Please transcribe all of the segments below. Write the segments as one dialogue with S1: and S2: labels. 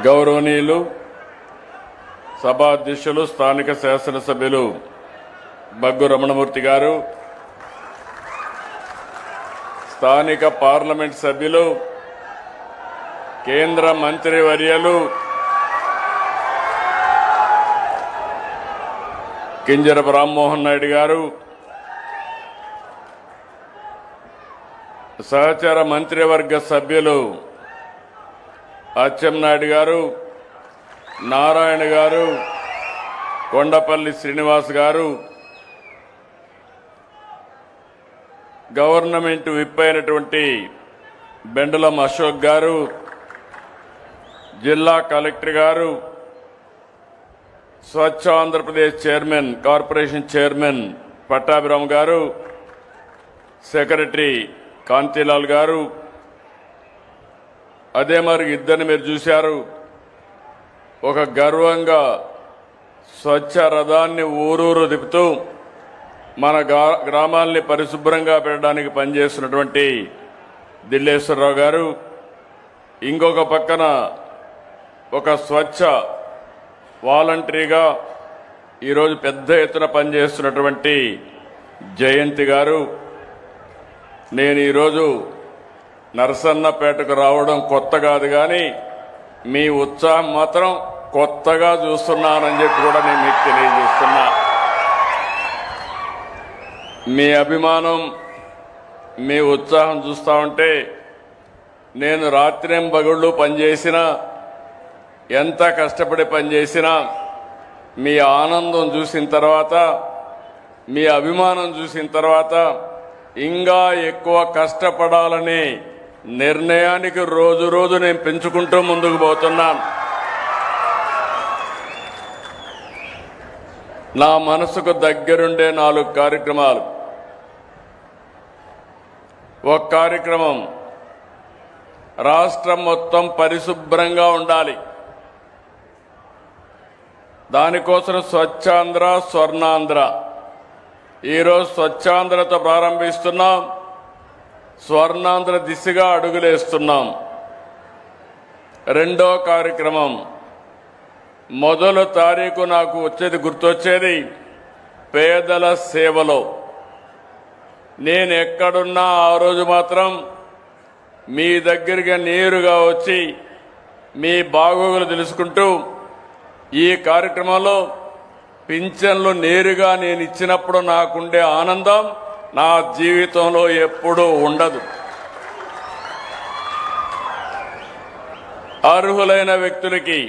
S1: గౌరవనీయులు సభాధ్యక్షులు స్థానిక శాసనసభ్యులు బగ్గు రమణమూర్తి గారు, స్థానిక పార్లమెంట్ సభ్యులు కేంద్ర మంత్రివర్యులు కింజరపు రామ్మోహన్ నాయుడు గారు, సహచర మంత్రివర్గ సభ్యులు అచ్చెన్నాయుడు గారు, నారాయణ గారు, కొండపల్లి శ్రీనివాస్ గారు, గవర్నమెంట్ విప్ అయినటువంటి బెండలం అశోక్ గారు, జిల్లా కలెక్టర్ గారు, స్వచ్ఛ Andhra Pradesh chairman corporation chairman Pattabhiram గారు, సెక్రటరీ కాంతిలాల్ గారు, అదే మరి ఇద్దరిని మీరు చూశారు. ఒక గర్వంగా స్వచ్ఛ రథాన్ని ఊరూరు తిప్పుతూ మన గ్రామాల్ని పరిశుభ్రంగా పెట్టడానికి పనిచేస్తున్నటువంటి దిల్లేశ్వరరావు గారు, ఇంకొక పక్కన ఒక స్వచ్ఛ వాలంటరీగా ఈరోజు పెద్ద ఎత్తున పనిచేస్తున్నటువంటి జయంతి గారు. నేను ఈరోజు నరసన్నపేటకు రావడం కొత్త కాదు, కానీ మీ ఉత్సాహం మాత్రం కొత్తగా చూస్తున్నానని చెప్పి కూడా నేను మీకు తెలియజేస్తున్నా. మీ అభిమానం, మీ ఉత్సాహం చూస్తూ ఉంటే నేను రాత్రింబగళ్ళు పనిచేసినా, ఎంత కష్టపడి పనిచేసినా మీ ఆనందం చూసిన తర్వాత, మీ అభిమానం చూసిన తర్వాత ఇంకా ఎక్కువ కష్టపడాలని నిర్ణయానికి రోజు రోజు నేను పెంచుకుంటూ ముందుకు పోతున్నాను. నా మనసుకు దగ్గరుండే 4 కార్యక్రమాలు. ఒక కార్యక్రమం రాష్ట్రం మొత్తం పరిశుభ్రంగా ఉండాలి. దానికోసం స్వచ్ఛాంధ్ర, స్వర్ణాంధ్ర. ఈరోజు స్వచ్ఛాంధ్రతో ప్రారంభిస్తున్నాం, స్వర్ణాంధ్ర దిశగా అడుగులేస్తున్నాం. రెండో కార్యక్రమం, మొదటి తారీఖు నాకు గుర్తొచ్చేది పేదల సేవలో. నేను ఎక్కడున్నా ఆ రోజు మాత్రం మీ దగ్గరికి నేరుగా వచ్చి మీ బాగోగులు తెలుసుకుంటూ, ఈ కార్యక్రమంలో పింఛన్లు నేరుగా నేను ఇచ్చినప్పుడు నాకుండే ఆనందం నా జీవితంలో ఎప్పుడూ ఉండదు. అర్హులైన వ్యక్తులకి,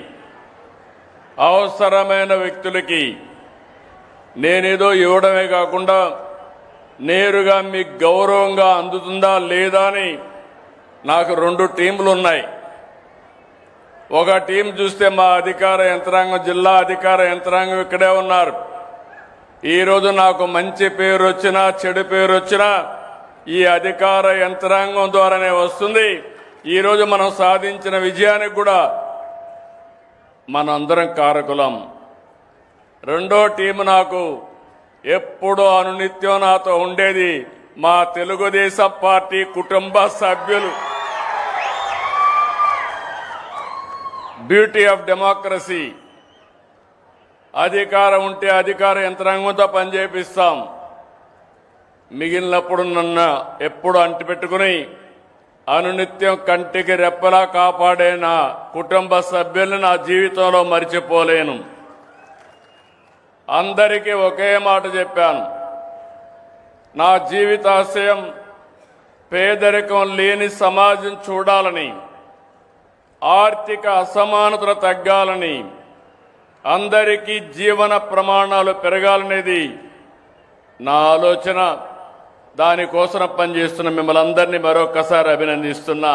S1: అవసరమైన వ్యక్తులకి నేనేదో ఇవ్వడమే కాకుండా నేరుగా మీకు గౌరవంగా అందుతుందా లేదా అని నాకు 2 టీంలు ఉన్నాయి. ఒక టీం చూస్తే మా అధికార యంత్రాంగం, జిల్లా అధికార యంత్రాంగం ఇక్కడే ఉన్నారు. ఈరోజు నాకు మంచి పేరు వచ్చినా, చెడు పేరు వచ్చినా ఈ అధికార యంత్రాంగం ద్వారానే వస్తుంది. ఈరోజు మనం సాధించిన విజయానికి కూడా మనందరం కారకులం. రెండో టీం నాకు ఎప్పుడూ అనునిత్యం నాతో ఉండేది మా తెలుగుదేశం పార్టీ కుటుంబ సభ్యులు. Beauty of democracy. అధికారం ఉంటే అధికార యంత్రాంగంతో పనిచేపిస్తాం. మిగిలినప్పుడు నన్ను ఎప్పుడు అంటిపెట్టుకుని అనునిత్యం కంటికి రెప్పలా కాపాడే నా కుటుంబ సభ్యులను నా జీవితంలో మరిచిపోలేను. అందరికీ ఒకే మాట చెప్పాను, నా జీవితాశయం పేదరికం లేని సమాజం చూడాలని, ఆర్థిక అసమానతలు తగ్గాలని, అందరికీ జీవన ప్రమాణాలు పెరగాలనేది నా ఆలోచన. దానికోసం పనిచేస్తున్న మిమ్మల్ని అందరినీ మరొకసారి అభినందిస్తున్నా.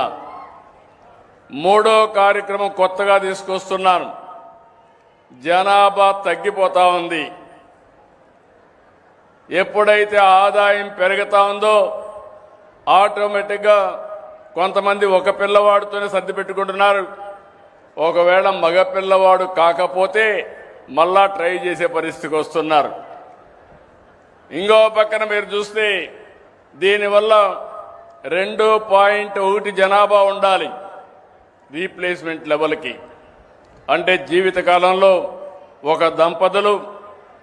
S1: మూడో కార్యక్రమం కొత్తగా తీసుకొస్తున్నాను. జనాభా తగ్గిపోతా ఉంది. ఎప్పుడైతే ఆదాయం పెరుగుతా ఉందో ఆటోమేటిక్గా కొంతమంది ఒక పిల్లవాడితోనే సర్ది పెట్టుకుంటున్నారు. ఒకవేళ మగ పిల్లవాడు కాకపోతే మళ్ళా ట్రై చేసే పరిస్థితికి వస్తున్నారు. ఇంకో పక్కన మీరు చూస్తే దీనివల్ల 2.1 జనాభా ఉండాలి రీప్లేస్మెంట్ లెవెల్కి. అంటే జీవితకాలంలో ఒక దంపతులు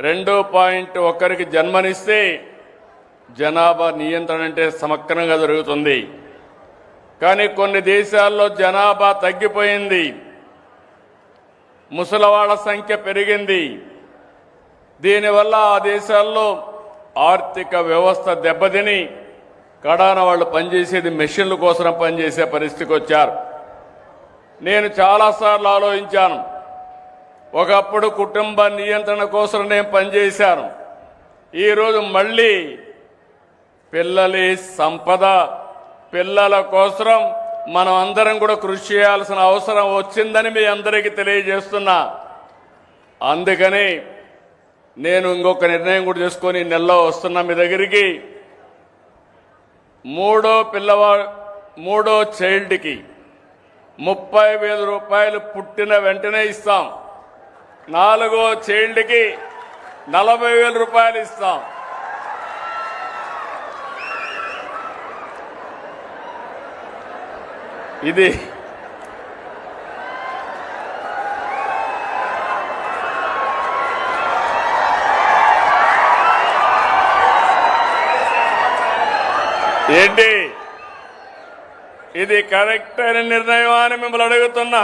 S1: 2.1కి జన్మనిస్తే జనాభా నియంత్రణ అంటే సమగ్రంగా జరుగుతుంది. కానీ కొన్ని దేశాల్లో జనాభా తగ్గిపోయింది, ముసలివాళ్ల సంఖ్య పెరిగింది. దీనివల్ల ఆ దేశాల్లో ఆర్థిక వ్యవస్థ దెబ్బతిని కడాన వాళ్ళు పనిచేసేది మెషిన్ల కోసం పనిచేసే పరిస్థితికి వచ్చారు. నేను చాలాసార్లు ఆలోచించాను. ఒకప్పుడు కుటుంబ నియంత్రణ కోసం నేను పనిచేశాను. ఈరోజు మళ్ళీ పిల్లలి సంపద, పిల్లల కోసం మనం అందరం కూడా కృషి చేయాల్సిన అవసరం వచ్చిందని మీ అందరికీ తెలియజేస్తున్నా. అందుకని నేను ఇంకొక నిర్ణయం కూడా చేసుకొని నెలలో వస్తున్నా మీ దగ్గరికి. మూడో చైల్డ్కి 30,000 రూపాయలు పుట్టిన వెంటనే ఇస్తాం. 4వ చైల్డ్కి 40,000 రూపాయలు ఇస్తాం. ఇది ఏంటి, ఇది కరెక్ట్ అయిన నిర్ణయం అని మిమ్మల్ని అడుగుతున్నా.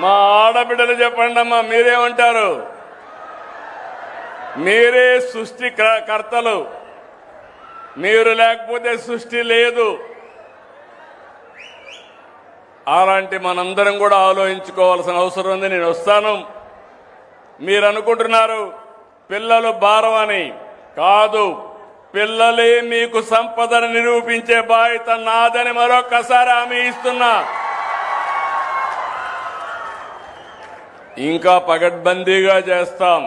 S1: మా ఆడబిడ్డలు చెప్పండి అమ్మా, మీరేమంటారు? మీరే సృష్టి కర్తలు, మీరు లేకపోతే సృష్టి లేదు. అలాంటి మనందరం కూడా ఆలోచించుకోవాల్సిన అవసరం ఉంది. నేను వస్తాను. మీరు అనుకుంటున్నారు పిల్లలు భారం అని. కాదు, పిల్లలే మీకు సంపదను నిరూపించే బాధ్యత నాదని మరొక్కసారి హామీ ఇస్తున్నా. ఇంకా పగడ్బందీగా చేస్తాం.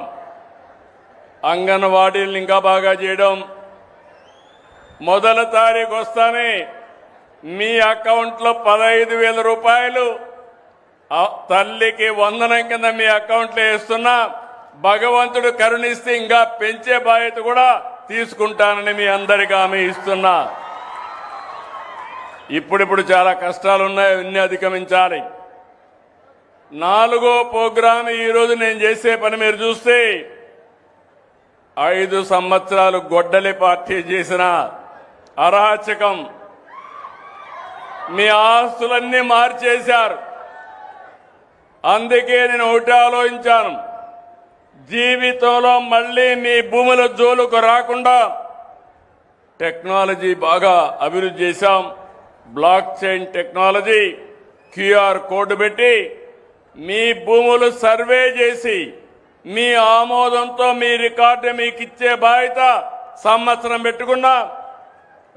S1: అంగన్వాడీలను ఇంకా బాగా చేయడం. మొదటి తారీఖు వస్తానే మీ అకౌంట్లో 15,000 రూపాయలు తల్లికి వందనం కింద మీ అకౌంట్లో వేస్తున్నా. భగవంతుడు కరుణిస్తే ఇంకా పెంచే బాధ్యత కూడా తీసుకుంటానని మీ అందరికీ హామీ ఇస్తున్నా. ఇప్పుడిప్పుడు చాలా కష్టాలున్నాయి, అవన్నీ అధిగమించాలి. 4వ ప్రోగ్రాం ఈరోజు నేను చేసే పని మీరు చూస్తే 5 సంవత్సరాలు గొడ్డలి పార్టీ చేసిన అరాచకం, మీ ఆస్తులన్నీ మార్చేశారు. అందుకే నేను ఒకటి ఆలోచించాను, జీవితంలో మళ్ళీ మీ భూముల జోలుకు రాకుండా టెక్నాలజీ బాగా అభివృద్ధి చేశాం. Block chain technology, QR code పెట్టి మీ భూములు సర్వే చేసి మీ ఆమోదంతో మీ రికార్డు మీకు ఇచ్చే బాధ్యత సంవత్సరం పెట్టుకున్నా.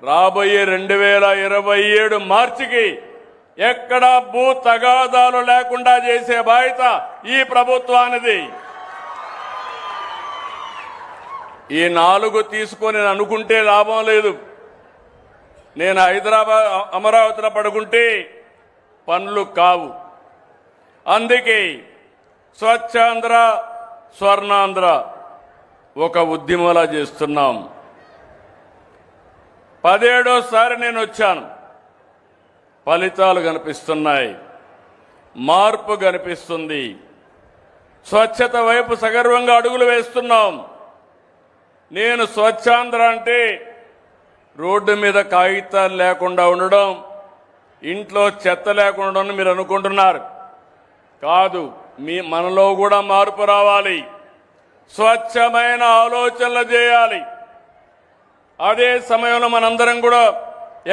S1: రాబోయే 2027 మార్చికి ఎక్కడా భూ తగాదాలు లేకుండా చేసే బాధ్యత ఈ ప్రభుత్వానిది. ఈ 4 తీసుకొని అనుకుంటే లాభం లేదు. నేను హైదరాబాద్ అమరావతిలో పడుకుంటే పనులు కావు. అందుకే స్వచ్ఛాంధ్ర స్వర్ణాంధ్ర ఒక ఉద్యమంలా చేస్తున్నాం. 17సారి నేను వచ్చాను. ఫలితాలు కనిపిస్తున్నాయి, మార్పు కనిపిస్తుంది. స్వచ్ఛత వైపు సగర్వంగా అడుగులు వేస్తున్నాం. నేను స్వచ్ఛాంధ్ర అంటే రోడ్డు మీద కాగితాలు లేకుండా ఉండడం, ఇంట్లో చెత్త లేకుండా ఉండడం మీరు అనుకుంటున్నారు. కాదు, మనలో కూడా మార్పు రావాలి. స్వచ్ఛమైన ఆలోచనలు చేయాలి. అదే సమయంలో మనందరం కూడా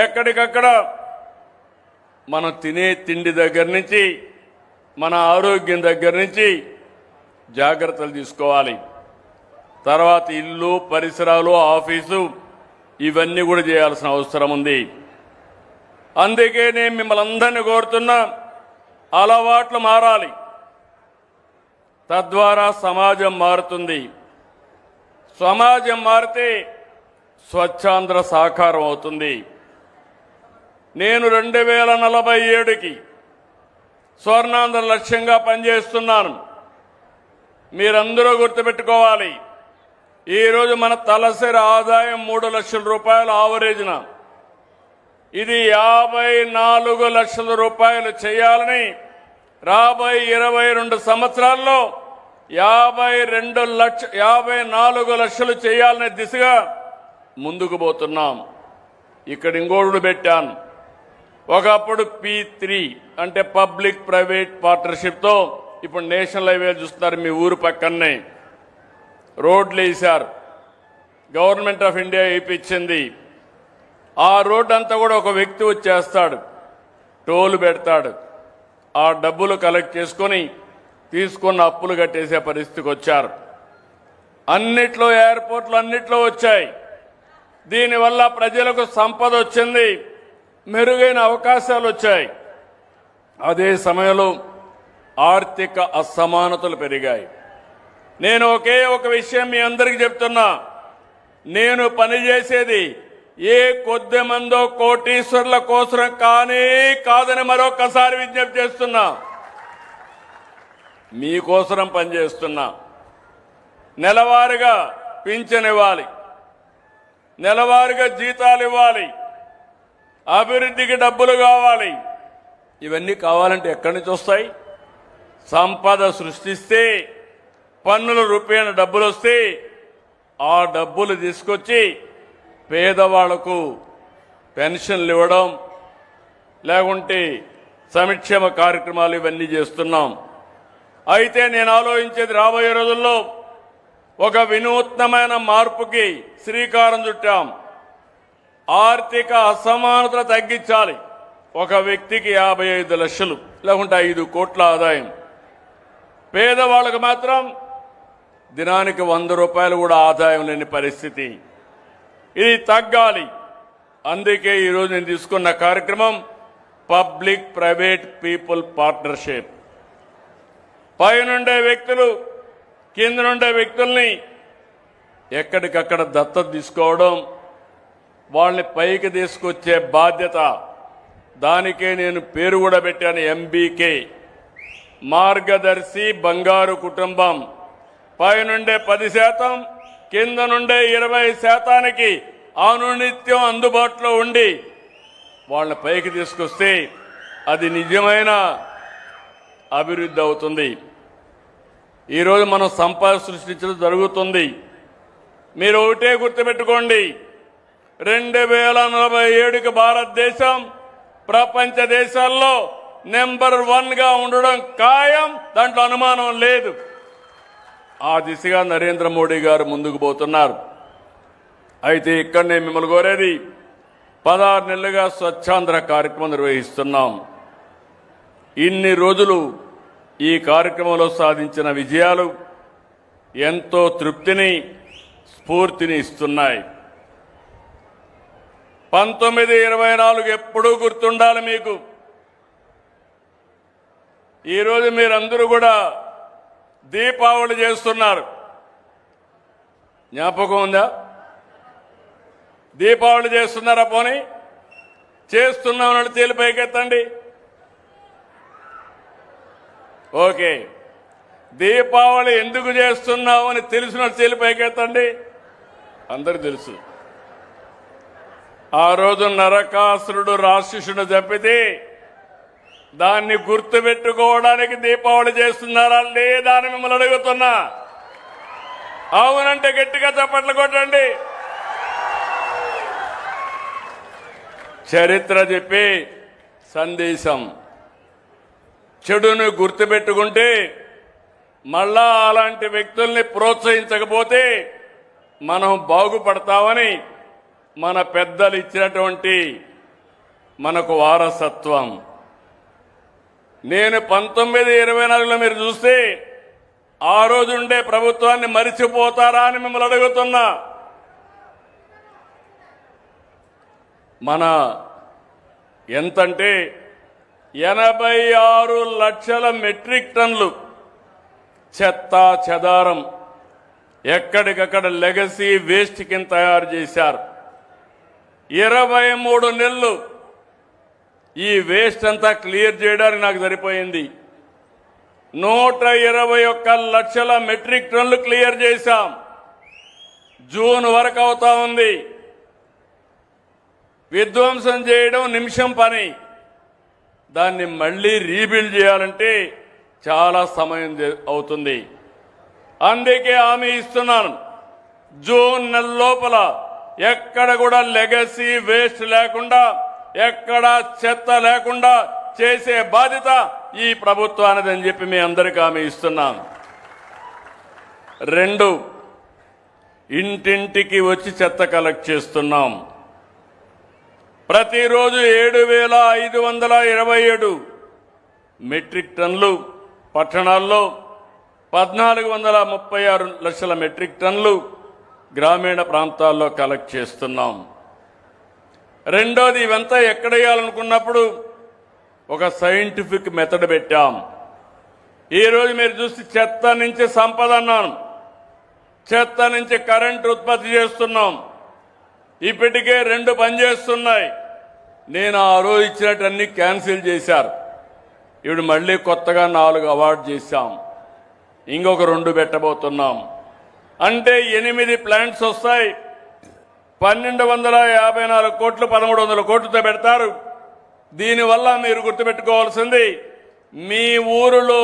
S1: ఎక్కడికక్కడ మనం తినే తిండి దగ్గర నుంచి మన ఆరోగ్యం దగ్గర నుంచి జాగ్రత్తలు తీసుకోవాలి. తర్వాత ఇల్లు, పరిసరాలు, ఆఫీసు ఇవన్నీ కూడా చేయాల్సిన అవసరం ఉంది. అందుకే నేను మిమ్మల్ని అందరినీ కోరుతున్నా, అలవాట్లు మారాలి. తద్వారా సమాజం మారుతుంది. సమాజం మారితే స్వచ్ఛాంధ్ర సాకారం అవుతుంది. నేను 2047కి స్వర్ణాంధ్ర లక్ష్యంగా పనిచేస్తున్నాను. మీరందరూ గుర్తుపెట్టుకోవాలి, ఈరోజు మన తలసరి ఆదాయం 3 లక్షల రూపాయలు ఆవరేజ్న. ఇది 54 లక్షల రూపాయలు చేయాలని రాబోయే 22 సంవత్సరాల్లో 54 లక్షలు చేయాలనే దిశగా ముందుకు పోతున్నాం. ఇక్కడ ఇంకోడు పెట్టాను. ఒకప్పుడు P3 అంటే పబ్లిక్ ప్రైవేట్ పార్ట్నర్షిప్తో ఇప్పుడు నేషనల్ హైవే చూస్తున్నారు. మీ ఊరు పక్కనే రోడ్లు వేశారు. గవర్నమెంట్ ఆఫ్ ఇండియా వేయించింది. ఆ రోడ్డు అంతా కూడా ఒక వ్యక్తి వచ్చేస్తాడు, టోల్ పెడతాడు. ఆ డబ్బులు కలెక్ట్ చేసుకొని తీసుకున్న అప్పులు కట్టేసే పరిస్థితికి వచ్చారు. అన్నిట్లో ఎయిర్పోర్ట్లు అన్నిట్లో వచ్చాయి. దీనివల్ల ప్రజలకు సంపద వచ్చింది, మెరుగైన అవకాశాలు వచ్చాయి. అదే సమయంలో ఆర్థిక అసమానతలు పెరిగాయి. నేను ఒకే ఒక విషయం మీ అందరికీ చెప్తున్నా. నేను పనిచేసేది ఏ కొద్ది మందో కోటీశ్వర్ల కోసం కానీ కాదని మరొకసారి విజ్ఞప్తి చేస్తున్నా. మీకోసం పనిచేస్తున్నా. నెలవారీగా పింఛన్ ఇవ్వాలి, నెలవారీగా జీతాలు ఇవ్వాలి, అభివృద్ధికి డబ్బులు కావాలి. ఇవన్నీ కావాలంటే ఎక్కడి నుంచి వస్తాయి? సంపద సృష్టిస్తే, పన్నుల రూపేణ డబ్బులు వస్తే ఆ డబ్బులు తీసుకొచ్చి పేదవాళ్లకు పెన్షన్లు ఇవ్వడం, లేకుంటే సంక్షేమ కార్యక్రమాలు ఇవన్నీ చేస్తున్నాం. అయితే నేను ఆలోచించేది రాబోయే రోజుల్లో ఒక వినూత్నమైన మార్పుకి శ్రీకారం చుట్టాం. ఆర్థిక అసమానతలు తగ్గించాలి. ఒక వ్యక్తికి 55 లక్షలు లేకుంటే 5 కోట్ల ఆదాయం. పేదవాళ్లకు మాత్రం దినానికి 100 రూపాయలు కూడా ఆదాయం లేని పరిస్థితి. ఇది తగ్గాలి. అందుకే ఈరోజు నేను తీసుకున్న కార్యక్రమం పబ్లిక్ ప్రైవేట్ పీపుల్ పార్ట్నర్షిప్. పైనుండే వ్యక్తులు కింద నుండే వ్యక్తుల్ని ఎక్కడికక్కడ దత్తత తీసుకోవడం, వాళ్ళని పైకి తీసుకొచ్చే బాధ్యత. దానికే నేను పేరు కూడా పెట్టాను, MBK, మార్గదర్శి బంగారు కుటుంబం. పైనుండే 10%, కింద నుండే 20%కి అనునిత్యం అందుబాటులో ఉండి వాళ్ళని పైకి తీసుకొస్తే అది నిజమైన అభివృద్ధి అవుతుంది. ఈరోజు మనం సంపద సృష్టించడం జరుగుతుంది. మీరు ఒకటే గుర్తుపెట్టుకోండి, 2047కి భారతదేశం ప్రపంచ దేశాల్లో నెంబర్ 1గా ఉండడం ఖాయం. దాంట్లో అనుమానం లేదు. ఆ దిశగా నరేంద్ర మోడీ గారు ముందుకు పోతున్నారు. అయితే ఇక్కడ నేను మిమ్మల్ని కోరేది, 16 నెలలుగా స్వచ్ఛాంధ్ర కార్యక్రమం నిర్వహిస్తున్నాం. ఇన్ని రోజులు ఈ కార్యక్రమంలో సాధించిన విజయాలు ఎంతో తృప్తిని, స్ఫూర్తిని ఇస్తున్నాయి. 1924 ఎప్పుడూ గుర్తుండాలి మీకు. ఈరోజు మీరందరూ కూడా దీపావళి చేస్తున్నారు. జ్ఞాపకం ఉందా? దీపావళి చేస్తున్నారా? పోనీ చేస్తున్నామని తేలిపైకెత్తండి. ఓకే, దీపావళి ఎందుకు చేస్తున్నావు అని తెలిసినట్టు తేలిపైకెత్తండి. అందరూ తెలుసు. ఆ రోజు నరకాసురుడు రాక్షసుడు చంపితే దాన్ని గుర్తుపెట్టుకోవడానికి దీపావళి చేస్తున్నారా లేదా అని మిమ్మల్ని అడుగుతున్నా. అవునంటే గట్టిగా చప్పట్లు కొట్టండి. చరిత్ర చెప్పే సందేశం. చెడును గుర్తుపెట్టుకుంటే మళ్ళా అలాంటి వ్యక్తుల్ని ప్రోత్సహించకపోతే మనం బాగుపడతామని మన పెద్దలు ఇచ్చినటువంటి మనకు వారసత్వం. నేను 1924లో మీరు చూస్తే ఆ రోజు ఉండే ప్రభుత్వాన్ని మరిచిపోతారా అని మిమ్మల్ని అడుగుతున్నా. మన ఎంతంటే 86 లక్షల మెట్రిక్ టన్నులు చెత్త చెదారం ఎక్కడికక్కడ లెగసీ వేస్ట్ కింద తయారు చేశారు. 23 నెలలు ఈ వేస్ట్ అంతా క్లియర్ చేయడానికి నాకు సరిపోయింది. 121 లక్షల మెట్రిక్ టన్నులు క్లియర్ చేశాం. జూన్ వరకు అవుతా ఉంది. విధ్వంసం చేయడం నిమిషం పని. దాన్ని మళ్ళీ రీబిల్డ్ చేయాలంటే చాలా సమయం అవుతుంది. అందుకే హామీ ఇస్తున్నాను, జూన్ నెల లోపల ఎక్కడ కూడా లెగసీ వేస్ట్ లేకుండా, ఎక్కడ చెత్త లేకుండా చేసే బాధ్యత ఈ ప్రభుత్వానిది అని చెప్పి మీ అందరికీ హామీ ఇస్తున్నాను. 2, ఇంటింటికి వచ్చి చెత్త కలెక్ట్ చేస్తున్నాం. ప్రతిరోజు 7,527 మెట్రిక్ టన్నులు, పట్టణాల్లో 1436 లక్షల మెట్రిక్ టన్నులు గ్రామీణ ప్రాంతాల్లో కలెక్ట్ చేస్తున్నాం. రెండోది, ఇవంతా ఎక్కడేయాలనుకున్నప్పుడు ఒక సైంటిఫిక్ మెథడ్ పెట్టాం. ఈరోజు మీరు చూసి చెత్త నుంచి సంపద అన్నాను, చెత్త నుంచి కరెంటు ఉత్పత్తి చేస్తున్నాం. ఇప్పటికే 2 పనిచేస్తున్నాయి. నేను ఆ రోజు ఇచ్చినట్టన్నీ క్యాన్సిల్ చేశారు. ఇప్పుడు మళ్ళీ కొత్తగా 4 అవార్డు చేశాం. ఇంకొక 2 పెట్టబోతున్నాం. అంటే 8 ప్లాంట్స్ వస్తాయి. 1,254 కోట్లు 1,300 కోట్లతో పెడతారు. దీనివల్ల మీరు గుర్తుపెట్టుకోవాల్సింది, మీ ఊరిలో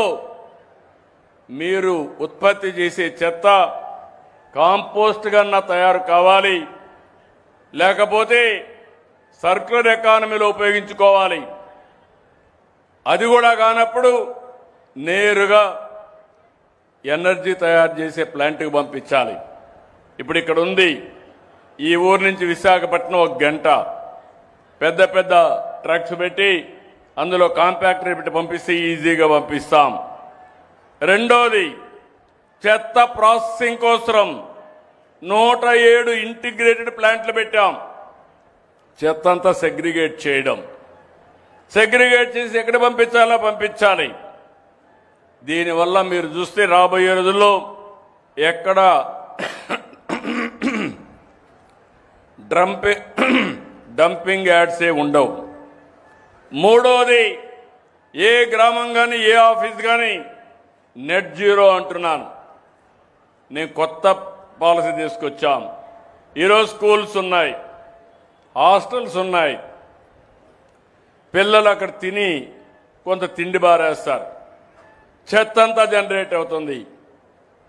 S1: మీరు ఉత్పత్తి చేసే చెత్త కాంపోస్ట్ కన్నా తయారు కావాలి, లేకపోతే సర్క్యులర్ ఎకానమీలో ఉపయోగించుకోవాలి. అది కూడా కానప్పుడు నేరుగా ఎనర్జీ తయారు చేసే ప్లాంట్కి పంపించాలి. ఇప్పుడు ఇక్కడ ఉంది, ఈ ఊరు నుంచి విశాఖపట్నం 1 గంట, పెద్ద పెద్ద ట్రక్స్ పెట్టి అందులో కాంపాక్టర్ పెట్టి పంపిస్తే ఈజీగా పంపిస్తాం. రెండోది, చెత్త ప్రాసెసింగ్ కోసం 107 ఇంటిగ్రేటెడ్ ప్లాంట్లు పెట్టాం. చెత్త అంతా సెగ్రిగేట్ చేయడం, సెగ్రిగేట్ చేసి ఎక్కడ పంపించాలో పంపించాలి. దీనివల్ల మీరు చూస్తే రాబోయే రోజుల్లో ఎక్కడ డంపింగ్ యాడ్సే ఉండవు. మూడోది, ఏ గ్రామం కానీ ఏ ఆఫీస్ కానీ నెట్ జీరో అంటున్నాను. నేను కొత్త పాలసీ తీసుకొచ్చాం. ఈరోజు స్కూల్స్ ఉన్నాయి, హాస్టల్స్ ఉన్నాయి. పిల్లలు అక్కడ తిని కొంత తిండి బారేస్తారు, చెత్త అంతా జనరేట్ అవుతుంది.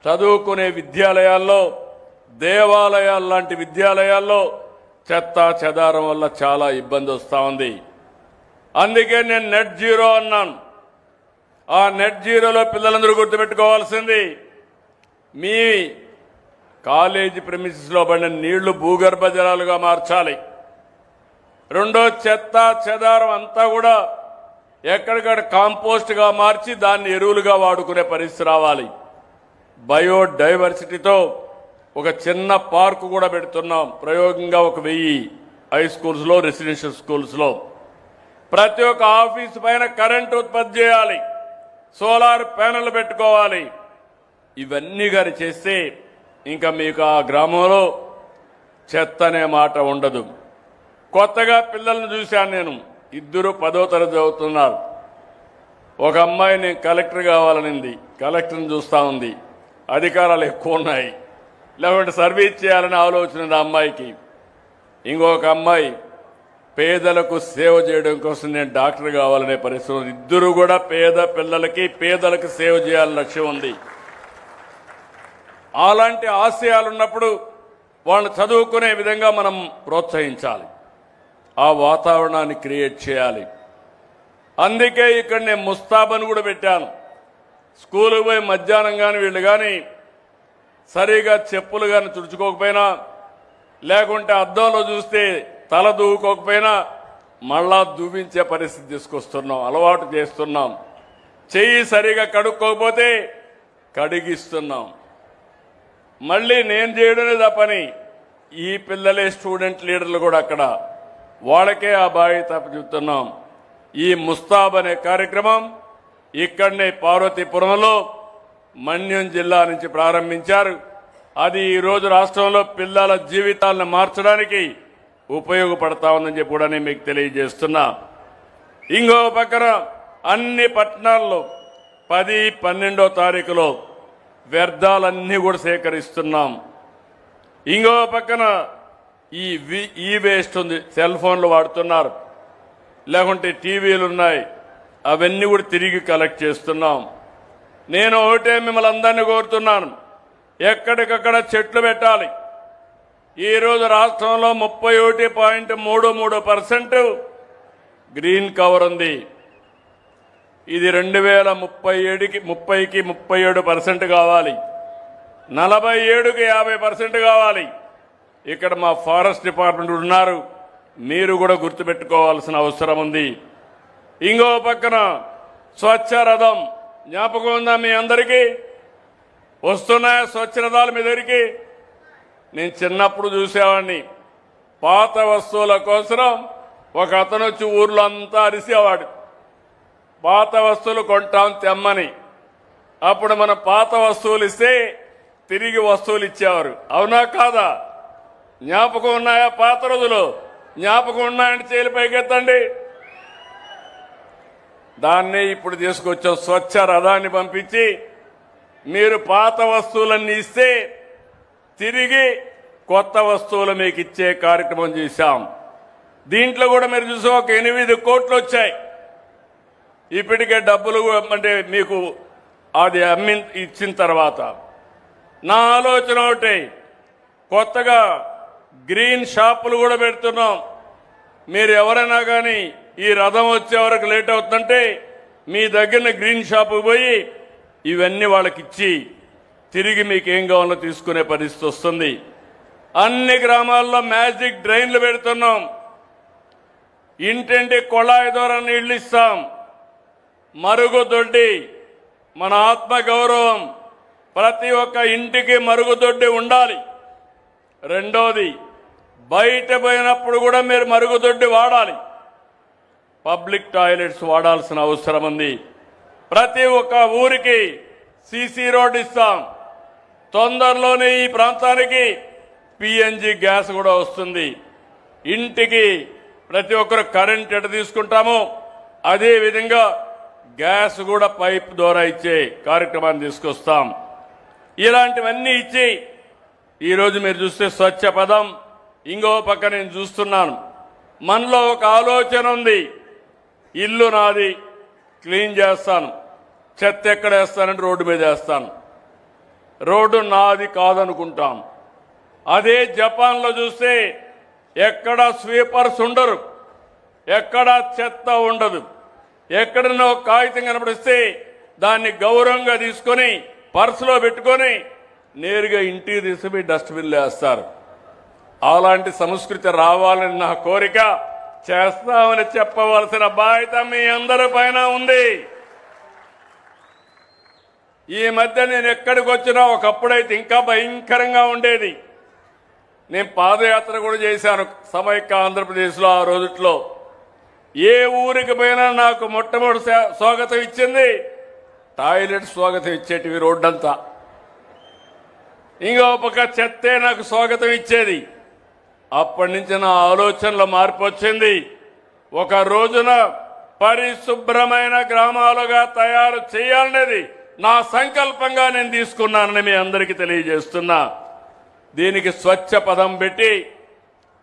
S1: చదువుకునే విద్యాలయాల్లో, దేవాలయాలు లాంటి విద్యాలయాల్లో చెత్త చెదారం వల్ల చాలా ఇబ్బంది వస్తూ ఉంది. అందుకే నేను నెట్ జీరో అన్నాను. ఆ నెట్ జీరోలో పిల్లలందరూ గుర్తుపెట్టుకోవాల్సింది, మీ కాలేజీ ప్రెమిసెస్లో పడిన నీళ్లు భూగర్భ జలాలుగా మార్చాలి. రెండో, చెత్త చెదారం అంతా కూడా ఎక్కడికక్కడ కాంపోస్ట్గా మార్చి దాన్ని ఎరువులుగా వాడుకునే పరిస్థితి రావాలి. బయోడైవర్సిటీతో ఒక చిన్న పార్కు కూడా పెడుతున్నాం. ప్రయోగంగా 1000 హై స్కూల్స్లో, రెసిడెన్షియల్ స్కూల్స్లో. ప్రతి ఒక్క ఆఫీసు పైన కరెంటు ఉత్పత్తి చేయాలి, సోలార్ ప్యానెల్ పెట్టుకోవాలి. ఇవన్నీ గాని చేస్తే ఇంకా మీకు ఆ గ్రామంలో చెత్త అనే మాట ఉండదు. కొత్తగా పిల్లల్ని చూశాను నేను, 2 10వ తరగతి చదువుతున్నారు. ఒక అమ్మాయి నేను కలెక్టర్ కావాలనింది, కలెక్టర్ని చూస్తూ ఉంది. అధికారాలు ఎక్కువ ఉన్నాయి, లేకుంటే సర్వీస్ చేయాలని ఆలోచన ఉంది ఆ అమ్మాయికి. ఇంకొక అమ్మాయి పేదలకు సేవ చేయడం కోసం నేను డాక్టర్ కావాలనే పరిస్థితి. 2 కూడా పేద పిల్లలకి, పేదలకు సేవ చేయాలని లక్ష్యం ఉంది. అలాంటి ఆశయాలు ఉన్నప్పుడు వాళ్ళని చదువుకునే విధంగా మనం ప్రోత్సహించాలి, ఆ వాతావరణాన్ని క్రియేట్ చేయాలి. అందుకే ఇక్కడ నేను ముస్తాబని కూడా పెట్టాను. స్కూలుకు పోయి మధ్యాహ్నం కానీ వీళ్ళు కానీ సరిగా చెప్పులు కానీ తుడుచుకోకపోయినా, లేకుంటే అద్దంలో చూస్తే తల దూకోకపోయినా మళ్ళా దూవించే పరిస్థితి తీసుకొస్తున్నాం, అలవాటు చేస్తున్నాం. చెయ్యి సరిగా కడుక్కోకపోతే కడిగిస్తున్నాం. మళ్ళీ నేను చేయడమే తప్పని ఈ పిల్లలే స్టూడెంట్ లీడర్లు కూడా అక్కడ వాళ్ళకే ఆ బాధ్యత చెప్తున్నాం. ఈ ముస్తాబ్ అనే కార్యక్రమం ఇక్కడనే పార్వతీపురంలో మన్యం జిల్లా నుంచి ప్రారంభించారు. అది ఈరోజు రాష్ట్రంలో పిల్లల జీవితాలను మార్చడానికి ఉపయోగపడతా ఉందని చెప్పి కూడా నేను మీకు తెలియజేస్తున్నా. ఇంకో పక్కన అన్ని పట్టణాల్లో 10, 12వ తారీఖులో వ్యర్థాలన్నీ కూడా సేకరిస్తున్నాం. ఇంకో పక్కన ఈ వేస్ట్ ఉంది, సెల్ ఫోన్లు వాడుతున్నారు, లేకుంటే టీవీలు ఉన్నాయి, అవన్నీ కూడా తిరిగి కలెక్ట్ చేస్తున్నాం. నేను ఒకటే మిమ్మల్ని అందరినీ కోరుతున్నాను, ఎక్కడికక్కడ చెట్లు పెట్టాలి. ఈరోజు రాష్ట్రంలో 31.33% గ్రీన్ కవర్ ఉంది. ఇది 2037కి 37% కావాలి, 47కి 50% కావాలి. ఇక్కడ మా ఫారెస్ట్ డిపార్ట్మెంట్ ఉన్నారు, మీరు కూడా గుర్తుపెట్టుకోవాల్సిన అవసరం ఉంది. ఇంకో పక్కన స్వచ్ఛ రథం జ్ఞాపకం ఉందా మీ అందరికీ? వస్తున్నాయా స్వచ్ఛ రథాలు మీ దగ్గరికి? నేను చిన్నప్పుడు చూసేవాడిని. పాత వస్తువుల కోసం ఒక అతను వచ్చి ఊర్లో అంతా అరిసేవాడు, పాత వస్తువులు కొంటాం తెమ్మని. అప్పుడు మనం పాత వస్తువులు ఇస్తే తిరిగి వస్తువులు ఇచ్చేవారు. అవునా కాదా? జ్ఞాపకం ఉన్నాయా? పాత రోజులు జ్ఞాపకం ఉన్నాయంటే చేలు పైకెత్తండి. దాన్ని ఇప్పుడు తీసుకొచ్చాం, స్వచ్ఛ రథాన్ని పంపించి మీరు పాత వస్తువులన్నీ ఇస్తే తిరిగి కొత్త వస్తువులు మీకు ఇచ్చే కార్యక్రమం చేశాం. దీంట్లో కూడా మీరు చూసే ఒక 8 కోట్లు వచ్చాయి. ఇప్పటికే డబ్బులు అంటే మీకు అది ఇచ్చిన తర్వాత నా ఆలోచన ఒకటి, కొత్తగా గ్రీన్ షాపులు కూడా పెడుతున్నాం. మీరు ఎవరైనా కానీ ఈ రథం వచ్చే వరకు లేట్ అవుతుందంటే మీ దగ్గర గ్రీన్ షాపు పోయి ఇవన్నీ వాళ్ళకి ఇచ్చి తిరిగి మీకు ఏం కావాలో తీసుకునే పరిస్థితి వస్తుంది. అన్ని గ్రామాల్లో మ్యాజిక్ డ్రైన్లు పెడుతున్నాం. ఇంటింటి కొళాయి ద్వారా నీళ్లు ఇస్తాం. మరుగుదొడ్డి మన ఆత్మ గౌరవం, ప్రతి ఒక్క ఇంటికి మరుగుదొడ్డి ఉండాలి. రెండోది, బయట పోయినప్పుడు కూడా మీరు మరుగుదొడ్డి వాడాలి. పబ్లిక్ టాయిలెట్స్ వాడాల్సిన అవసరం ఉంది. ప్రతి ఒక్క ఊరికి సీసీ రోడ్ ఇస్తాం. తొందరలోనే ఈ ప్రాంతానికి పిఎన్జి గ్యాస్ కూడా వస్తుంది. ఇంటికి ప్రతి ఒక్కరు కరెంట్ ఎట తీసుకుంటామో అదే విధంగా గ్యాస్ కూడా పైప్ ద్వారా ఇచ్చే కార్యక్రమాన్ని తీసుకొస్తాం. ఇలాంటివన్నీ ఇచ్చి ఈరోజు మీరు చూస్తే స్వచ్ఛ పదం, ఇంకో పక్క నేను చూస్తున్నాను మనలో ఒక ఆలోచన ఉంది, ఇల్లు నాది క్లీన్ చేస్తాను, చెత్త ఎక్కడ వేస్తానంటే రోడ్డు మీద వేస్తాను, రోడ్డు నాది కాదనుకుంటాం. అదే జపాన్లో చూస్తే ఎక్కడ స్వీపర్స్ ఉండరు, ఎక్కడ చెత్త ఉండదు. ఎక్కడన్నా ఒక కాగితం కనపడిస్తే దాన్ని గౌరవంగా తీసుకొని పర్సులో పెట్టుకొని నేరుగా ఇంటికి తీసుకుపోయి డస్ట్బిన్లో వేస్తారు. అలాంటి సంస్కృతి రావాలని నా కోరిక. చేస్తామని చెప్పవలసిన బాధ్యత మీ అందరి పైన ఉంది. ఈ మధ్య నేను ఎక్కడికి వచ్చినా ఒకప్పుడైతే ఇంకా భయంకరంగా ఉండేది. నేను పాదయాత్ర కూడా చేశాను సమైక్య ఆంధ్రప్రదేశ్లో. ఆ రోజుట్లో ఏ ఊరికి పోయినా నాకు మొట్టమొదటి స్వాగతం ఇచ్చింది టాయిలెట్ స్వాగతం ఇచ్చేటివి రోడ్డంతా. ఇంకో పక్క చెత్తే నాకు స్వాగతం ఇచ్చేది. అప్పటి నుంచి నా ఆలోచనలో మార్పు వచ్చింది. ఒక రోజున పరిశుభ్రమైన గ్రామాలుగా తయారు చేయాలనేది నా సంకల్పంగా నేను తీసుకున్నానని మీ అందరికీ తెలియజేస్తున్నా. దీనికి స్వచ్ఛ పదం పెట్టి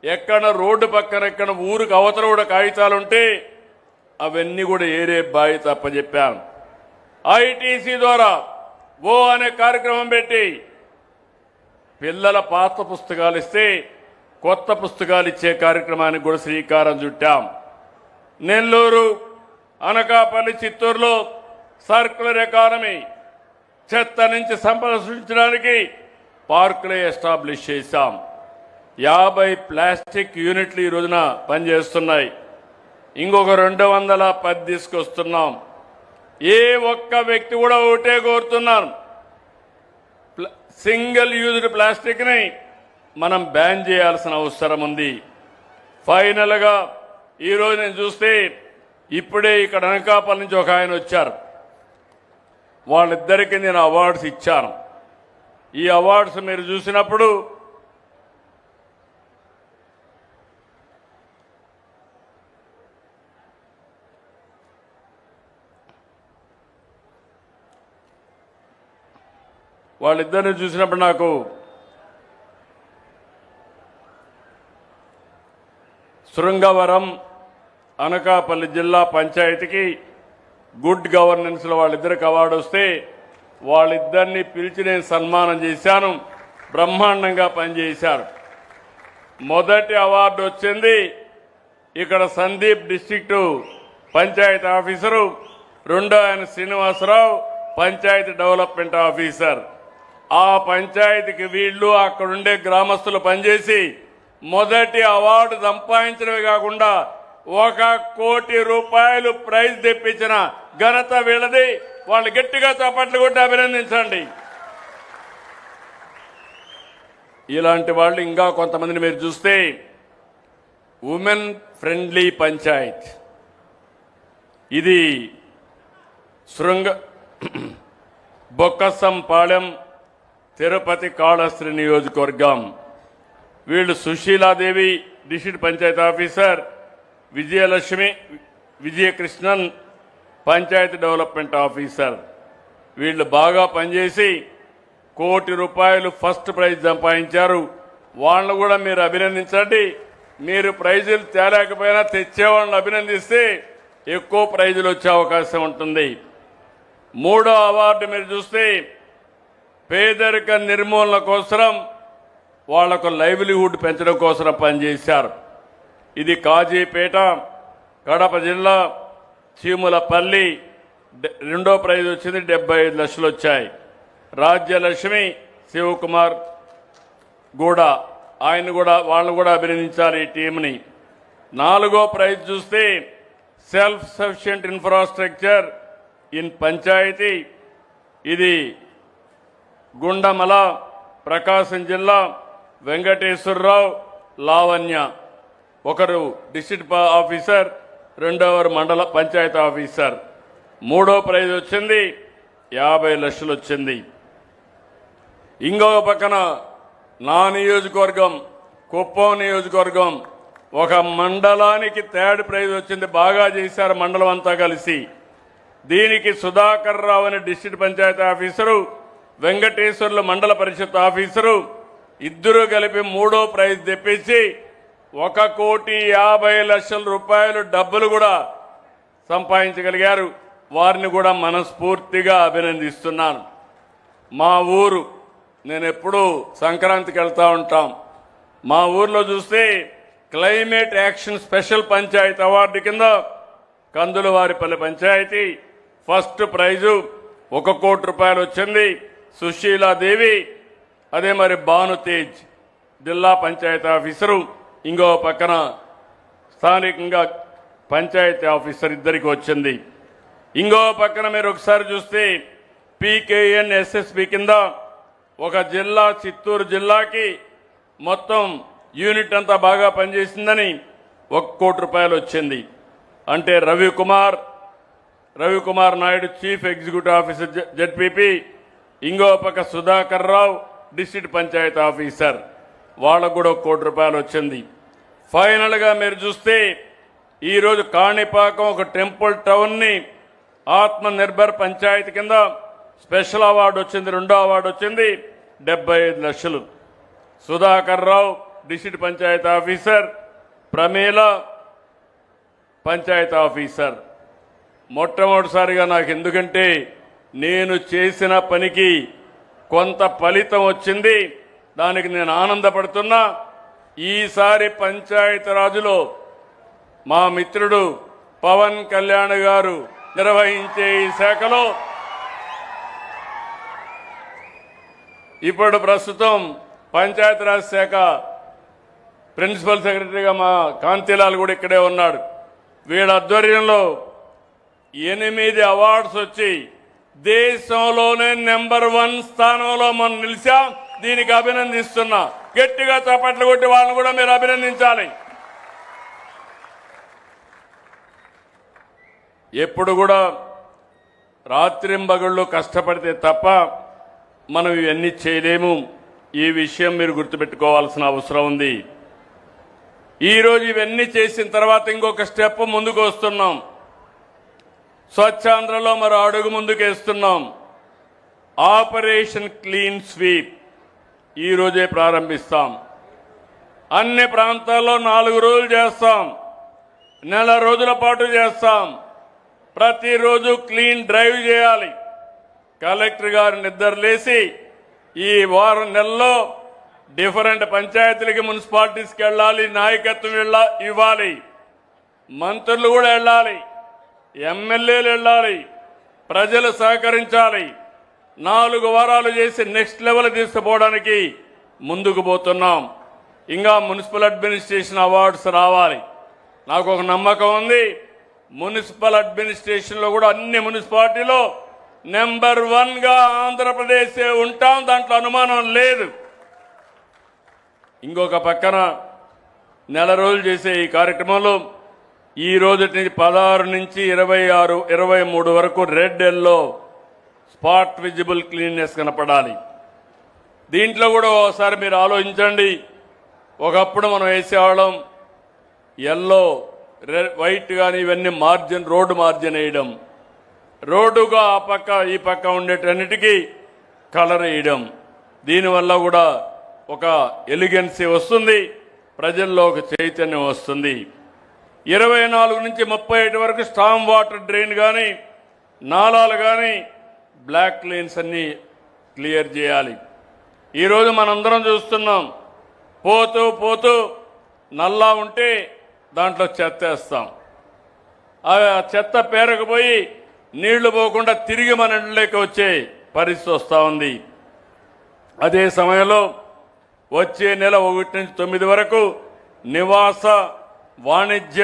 S1: ఎక్కడ రోడ్డు పక్కన ఎక్కడ ఊరికి అవతల కూడా కాగితాలుంటే అవన్నీ కూడా ఏరే బాధ్యత అప్పచెప్పాను. ఐటీసీ ద్వారా ఓ అనే కార్యక్రమం పెట్టి పిల్లల పాత పుస్తకాలు ఇస్తే కొత్త పుస్తకాలు ఇచ్చే కార్యక్రమానికి కూడా శ్రీకారం చుట్టాం. నెల్లూరు, అనకాపల్లి, చిత్తూరులో సర్క్యులర్ ఎకానమీ, చెత్త నుంచి సంపద సృష్టించడానికి పార్కులే ఎస్టాబ్లిష్ చేశాం. 50 ప్లాస్టిక్ యూనిట్లు ఈ రోజున పనిచేస్తున్నాయి. ఇంకొక 210 తీసుకొస్తున్నాం. ఏ ఒక్క వ్యక్తి కూడా ఒకటే కోరుతున్నాను, సింగిల్ యూజ్డ్ ప్లాస్టిక్ ని మనం బ్యాన్ చేయాల్సిన అవసరం ఉంది. ఫైనల్ గా ఈరోజు నేను చూస్తే ఇప్పుడే ఇక్కడ అనకాపల్లి నుంచి ఒక ఆయన వచ్చారు. వాళ్ళిద్దరికీ నేను అవార్డ్స్ ఇచ్చాను. ఈ అవార్డ్స్ మీరు చూసినప్పుడు వాళ్ళిద్దరిని చూసినప్పుడు నాకు శృంగవరం అనకాపల్లి జిల్లా పంచాయతీకి గుడ్ గవర్నెన్స్లో వాళ్ళిద్దరికి అవార్డు వస్తే వాళ్ళిద్దరిని పిలిచి నేను సన్మానం చేశాను. బ్రహ్మాండంగా పనిచేశారు. మొదటి అవార్డు వచ్చింది ఇక్కడ సందీప్ డిస్ట్రిక్ట్ పంచాయతీ ఆఫీసరు, రెండో ఆయన శ్రీనివాసరావు పంచాయతీ డెవలప్మెంట్ ఆఫీసర్. ఆ పంచాయతీకి వీళ్ళు అక్కడుండే గ్రామస్తులు పనిచేసి మొదటి అవార్డు సంపాదించడమే కాకుండా 1 కోటి రూపాయలు ప్రైజ్ తెప్పించిన ఘనత వీళ్ళది. వాళ్ళు గట్టిగా చప్పట్లు కొట్టి అభినందించండి. ఇలాంటి వాళ్ళు ఇంకా కొంతమందిని మీరు చూస్తే ఉమెన్ ఫ్రెండ్లీ పంచాయత్, ఇది బొక్కసంపాళెం తిరుపతి కాళహస్తి నియోజకవర్గం. వీళ్ళు Sushiladevi district panchayat officer, Vijayakrishnan panchayat development officer. వీళ్ళు బాగా పనిచేసి 1 కోటి రూపాయలు ఫస్ట్ ప్రైజ్ సంపాదించారు. వాళ్ళను కూడా మీరు అభినందించండి. మీరు ప్రైజులు తేలేకపోయినా తెచ్చేవాళ్ళని అభినందిస్తే ఎక్కువ ప్రైజులు వచ్చే అవకాశం ఉంటుంది. మూడో అవార్డు మీరు చూస్తే పేదరిక నిర్మూలన కోసం వాళ్లకు లైవ్లీహుడ్ పెంచడం కోసం పనిచేశారు. ఇది కాజీపేట, కడప జిల్లా, చీములపల్లి. రెండో ప్రైజ్ వచ్చింది, 75 లక్షలు వచ్చాయి. రాజ్యలక్ష్మి శివకుమార్ కూడా, వాళ్ళని కూడా అభినందించాలి ఈ టీంని. నాలుగో ప్రైజ్ చూస్తే self sufficient infrastructure in panchayat. ఇది గుండమల, ప్రకాశం జిల్లా, వెంకటేశ్వరరావు, లావణ్య. ఒకరు డిస్ట్రిక్ట్ ఆఫీసర్, రెండవరు మండల పంచాయతీ ఆఫీసర్. మూడో ప్రైజ్ వచ్చింది, 50 లక్షలు వచ్చింది. ఇంకొక పక్కన నా నియోజకవర్గం కుప్పం నియోజకవర్గం, ఒక మండలానికి 3rd ప్రైజ్ వచ్చింది. బాగా చేశారు మండలం అంతా కలిసి. దీనికి సుధాకర్ రావు అనే డిస్ట్రిక్ట్ పంచాయతీ ఆఫీసరు, వెంకటేశ్వర్లు మండల పరిషత్ ఆఫీసరు ఇద్దరు కలిపి 3వ ప్రైజ్ తెప్పించి 1,50,00,000 రూపాయలు డబ్బులు కూడా సంపాదించగలిగారు. వారిని కూడా మనస్ఫూర్తిగా అభినందిస్తున్నాను. మా ఊరు, నేను ఎప్పుడూ సంక్రాంతికి వెళ్తూ ఉంటాం. మా ఊర్లో చూస్తే climate action special panchayat award కింద కందులవారిపల్లి పంచాయతీ ఫస్ట్ ప్రైజు 1 కోటి రూపాయలు వచ్చింది. సుశీలాదేవి, అదే మరి భానుతేజ్ జిల్లా పంచాయతీ ఆఫీసరు, ఇంకో పక్కన స్థానికంగా పంచాయతీ ఆఫీసర్ ఇద్దరికి వచ్చింది. ఇంకో పక్కన మీరు ఒకసారి చూస్తే పీకేఎన్ ఎస్ఎస్బి కింద ఒక జిల్లా, చిత్తూరు జిల్లాకి మొత్తం యూనిట్ అంతా బాగా పనిచేసిందని 1 కోటి రూపాయలు వచ్చింది. అంటే Ravikumar Naidu chief executive officer ZPP, ఇంకో పక్క సుధాకర్ రావు డిస్ట్రిక్ట్ పంచాయతీ ఆఫీసర్, వాళ్ళకు కూడా 1 కోటి రూపాయలు వచ్చింది. ఫైనల్గా మీరు చూస్తే ఈరోజు కాణిపాకం ఒక టెంపుల్ టౌన్ని ఆత్మ నిర్భర్ పంచాయతీ కింద స్పెషల్ అవార్డు వచ్చింది, 2వ అవార్డు వచ్చింది, 75 లక్షలు. Sudhakar Rao district panchayat officer, Pramila panchayat officer. మొట్టమొదటిసారిగా నాకు, ఎందుకంటే నేను చేసిన పనికి కొంత ఫలితం వచ్చింది, దానికి నేను ఆనందపడుతున్నా. ఈసారి పంచాయతీరాజులో మా మిత్రుడు పవన్ కళ్యాణ్ గారు నిర్వహించే ఈ శాఖలో ఇప్పుడు ప్రస్తుతం పంచాయతీరాజ్ శాఖ ప్రిన్సిపల్ సెక్రటరీగా మా కాంతిలాల్ కూడా ఇక్కడే ఉన్నాడు. వీళ్ళ ఆధ్వర్యంలో 8 అవార్డ్స్ వచ్చి దేశంలోనే నెంబర్ 1 స్థానంలో మనం నిలిచాం. దీనికి అభినందిస్తున్నా. గట్టిగా చప్పట్లు కొట్టి వాళ్ళని కూడా మీరు అభినందించాలి. ఎప్పుడు కూడా రాత్రింబగళ్ళు కష్టపడితే తప్ప మనం ఇవన్నీ చేయలేము. ఈ విషయం మీరు గుర్తుపెట్టుకోవాల్సిన అవసరం ఉంది. ఈరోజు ఇవన్నీ చేసిన తర్వాత ఇంకొక స్టెప్ ముందుకు వస్తున్నాం. స్వచ్ఛాంధ్రలో మరో అడుగు ముందుకు వేస్తున్నాం. ఆపరేషన్ క్లీన్ స్వీప్ ఈ రోజే ప్రారంభిస్తాం. అన్ని ప్రాంతాల్లో 4 రోజులు చేస్తాం, నెల రోజుల పాటు చేస్తాం. ప్రతిరోజు క్లీన్ డ్రైవ్ చేయాలి. కలెక్టర్ గారు నిద్రలేసి ఈ వారం నెలలో డిఫరెంట్ పంచాయతీలకి మున్సిపాలిటీస్కి వెళ్ళాలి, నాయకత్వం ఇవ్వాలి, మంత్రులు కూడా వెళ్ళాలి, ఎమ్మెల్యేలు వెళ్ళాలి, ప్రజలు సహకరించాలి. 4 వారాలు చేసి నెక్స్ట్ లెవెల్ తీసుకుపోవడానికి ముందుకు పోతున్నాం. ఇంకా మున్సిపల్ అడ్మినిస్ట్రేషన్ అవార్డ్స్ రావాలి. నాకు ఒక నమ్మకం ఉంది, మున్సిపల్ అడ్మినిస్ట్రేషన్లో కూడా అన్ని మున్సిపాలిటీలో నెంబర్ 1గా ఆంధ్రప్రదేశ్ ఉంటాం, దాంట్లో అనుమానం లేదు. ఇంకొక పక్కన నెల రోజులు చేసే ఈ కార్యక్రమంలో ఈ రోజు 16 నుంచి 26, 23 వరకు red yellow spot visible cleanness కనపడాలి. దీంట్లో కూడా ఒకసారి మీరు ఆలోచించండి. ఒకప్పుడు మనం వేసేవాళ్ళం ఎల్లో, వైట్ కానీ ఇవన్నీ మార్జిన్, రోడ్డు మార్జిన్ వేయడం, రోడ్డుగా ఆ పక్క ఈ పక్క ఉండేటన్నిటికీ కలర్ వేయడం. దీనివల్ల కూడా ఒక ఎలిగెన్సీ వస్తుంది, ప్రజల్లో ఒక చైతన్యం వస్తుంది. 24 నుంచి 35 వరకు స్టామ్ వాటర్ డ్రైన్ కానీ, నాలాలు కానీ, బ్లాక్ లేన్స్ అన్నీ క్లియర్ చేయాలి. ఈరోజు మనందరం చూస్తున్నాం, పోతూ పోతూ నల్లా ఉంటే దాంట్లో చెత్త వేస్తాం. ఆ చెత్త పేరకపోయి నీళ్లు పోకుండా తిరిగి మన ఇంట్లోకి వచ్చే పరిస్థితి వస్తూ ఉంది. అదే సమయంలో వచ్చే నెల 1 నుంచి 9 వరకు నివాస, వాణిజ్య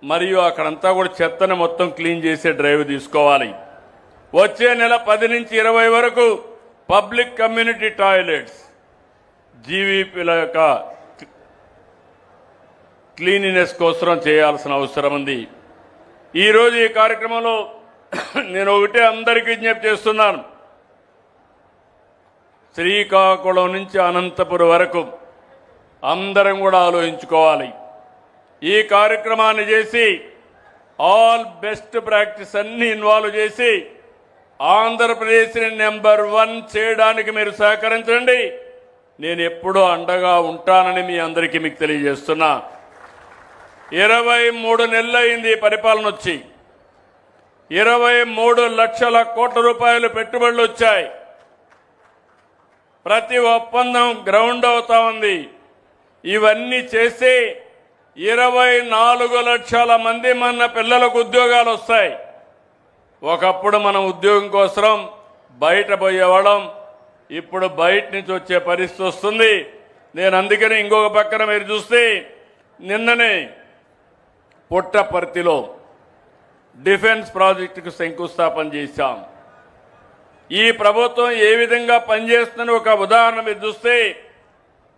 S1: మరియు అక్కడంతా కూడా చెత్తను మొత్తం క్లీన్ చేసే డ్రైవ్ తీసుకోవాలి. వచ్చే నెల 10 నుంచి 20 వరకు పబ్లిక్ కమ్యూనిటీ టాయిలెట్స్, జీవీపీల యొక్క క్లీనినెస్ కోసం చేయాల్సిన అవసరం ఉంది. ఈరోజు ఈ కార్యక్రమంలో నేను ఒకటే అందరికీ విజ్ఞప్తి చేస్తున్నాను. శ్రీకాకుళం నుంచి అనంతపురం వరకు అందరం కూడా ఆలోచించుకోవాలి. ఈ కార్యక్రమాన్ని చేసి ఆల్ బెస్ట్ ప్రాక్టీస్ అన్ని ఇన్వాల్వ్ చేసి ఆంధ్రప్రదేశ్ని నెంబర్ 1 చేయడానికి మీరు సహకరించండి. నేను ఎప్పుడూ అండగా ఉంటానని మీ అందరికీ మీకు తెలియజేస్తున్నా. 23 నెలలు అయింది పరిపాలన వచ్చి, 23 లక్షల కోట్ల రూపాయలు పెట్టుబడులు వచ్చాయి. ప్రతి ఒప్పందం గ్రౌండ్ అవుతా ఉంది. ఇవన్నీ చేసి 24 లక్షల మంది మన పిల్లలకు ఉద్యోగాలు వస్తాయి. ఒకప్పుడు మనం ఉద్యోగం కోసం బయట పోయేవాళ్ళం, ఇప్పుడు బయట నుంచి వచ్చే పరిస్థితి వస్తుంది. నేను అందుకని ఇంకొక పక్కన మీరు చూస్తే నిన్ననే పుట్టపర్తిలో డిఫెన్స్ ప్రాజెక్టుకు శంకుస్థాపన చేశాం. ఈ ప్రభుత్వం ఏ విధంగా పనిచేస్తుందని ఒక ఉదాహరణ మీరు చూస్తే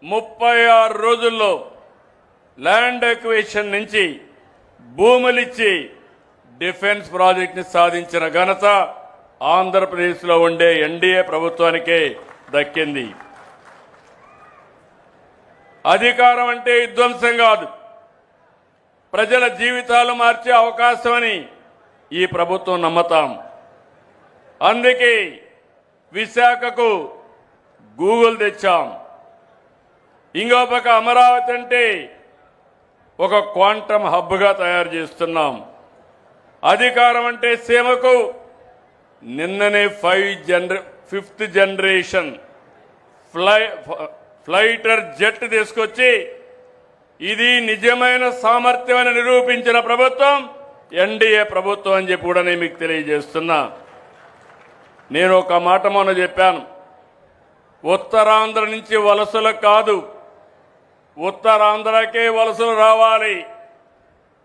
S1: 36 రోజుల్లో ల్యాండ్ ఎక్విజిషన్ నుంచి భూములిచ్చి డిఫెన్స్ ప్రాజెక్ట్ని సాధించిన ఘనత ఆంధ్రప్రదేశ్లో ఉండే ఎన్డీఏ ప్రభుత్వానికే దక్కింది. అధికారం అంటే విధ్వంసం కాదు, ప్రజల జీవితాలు మార్చే అవకాశమని ఈ ప్రభుత్వం నమ్ముతాం. అందుకే విశాఖకు గూగుల్ తెచ్చాం. ఇంకో పక్క అమరావతి అంటే ఒక క్వాంటమ్ హబ్గా తయారు చేస్తున్నాం. అధికారం అంటే సీమకు నిన్ననే 5th జనరేషన్ ఫ్లైటర్ జెట్ తీసుకొచ్చి ఇది నిజమైన సామర్థ్యమని నిరూపించిన ప్రభుత్వం ఎన్డీఏ ప్రభుత్వం అని చెప్పి కూడా నేను మీకు తెలియజేస్తున్నా. నేను ఒక మాట మొన్న చెప్పాను, ఉత్తరాంధ్ర నుంచి వలసలు కాదు, ఉత్తరాంధ్రకే వలసలు రావాలి.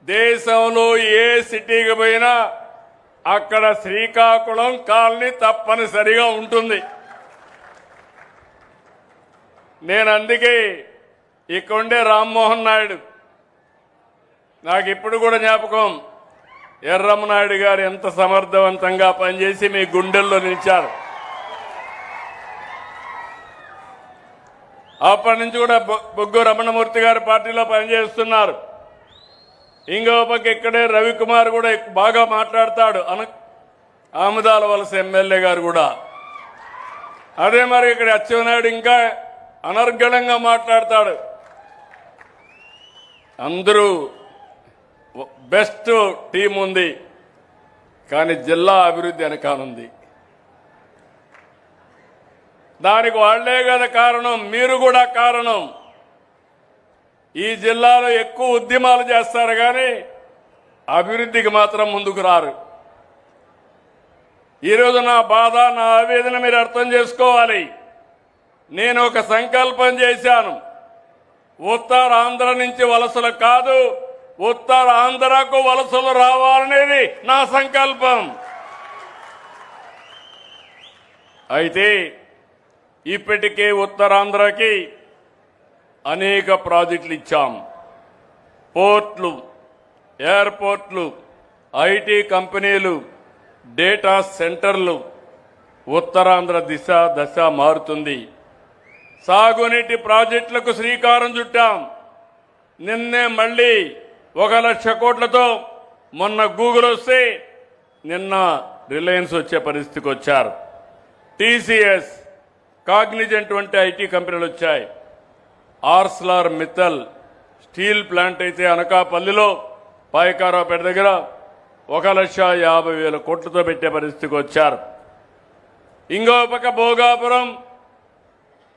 S1: దేశంలో ఏ సిటీకి పోయినా అక్కడ శ్రీకాకుళం కాలనీ తప్పనిసరిగా ఉంటుంది. నేను అందుకే ఇక్కడుండే రామ్మోహన్ నాయుడు, నాకు ఇప్పుడు కూడా జ్ఞాపకం, ఎర్రమనాయుడు గారు ఎంత సమర్థవంతంగా పనిచేసి మీ గుండెల్లో నిలిచారు. అప్పటి నుంచి కూడా బొగ్గు రమణమూర్తి గారి పార్టీలో పనిచేస్తున్నారు. ఇంకో పక్క ఇక్కడే రవికుమార్ కూడా బాగా మాట్లాడతాడు, ఆముదాల వలస ఎమ్మెల్యే గారు కూడా. అదే మరి ఇక్కడ అచ్చెన్నాయుడు ఇంకా అనర్గళంగా మాట్లాడతాడు. అందరూ బెస్ట్ టీం ఉంది. కానీ జిల్లా అభివృద్ధి వెనకానుంది. దానికి వాళ్లే కదా కారణం, మీరు కూడా కారణం. ఈ జిల్లాలో ఎక్కువ ఉద్యమాలు చేస్తారు కానీ అభివృద్ధికి మాత్రం ముందుకు రారు. ఈరోజు నా బాధ, నా ఆవేదన మీరు అర్థం చేసుకోవాలి. నేను ఒక సంకల్పం చేశాను. ఉత్తరాంధ్ర నుంచి వలసలు కాదు, ఉత్తరాంధ్రకు వలసలు రావాలనేది నా సంకల్పం. అయితే ఇప్పటికే ఉత్తరాంధ్రకి అనేక ప్రాజెక్టులు ఇచ్చాం. పోర్ట్లు, ఎయిర్పోర్ట్లు, ఐటీ కంపెనీలు, డేటా సెంటర్లు. ఉత్తరాంధ్ర దశ మారుతుంది. సాగునీటి ప్రాజెక్టులకు శ్రీకారం చుట్టాం. నిన్నే మళ్ళీ 1,00,000 కోట్లతో మొన్న గూగుల్ వస్తే నిన్న రిలయన్స్ వచ్చే పరిస్థితికి వచ్చారు. టీసీఎస్, కాగ్నిజెంట్ వంటి ఐటీ కంపెనీలు వచ్చాయి. ఆర్సెలర్ మిత్తల్ స్టీల్ ప్లాంట్ అయితే అనకాపల్లిలో పాయకారావుపేట దగ్గర 1,50,000 కోట్లతో పెట్టే పరిస్థితికి వచ్చారు. ఇంకో పక్క భోగాపురం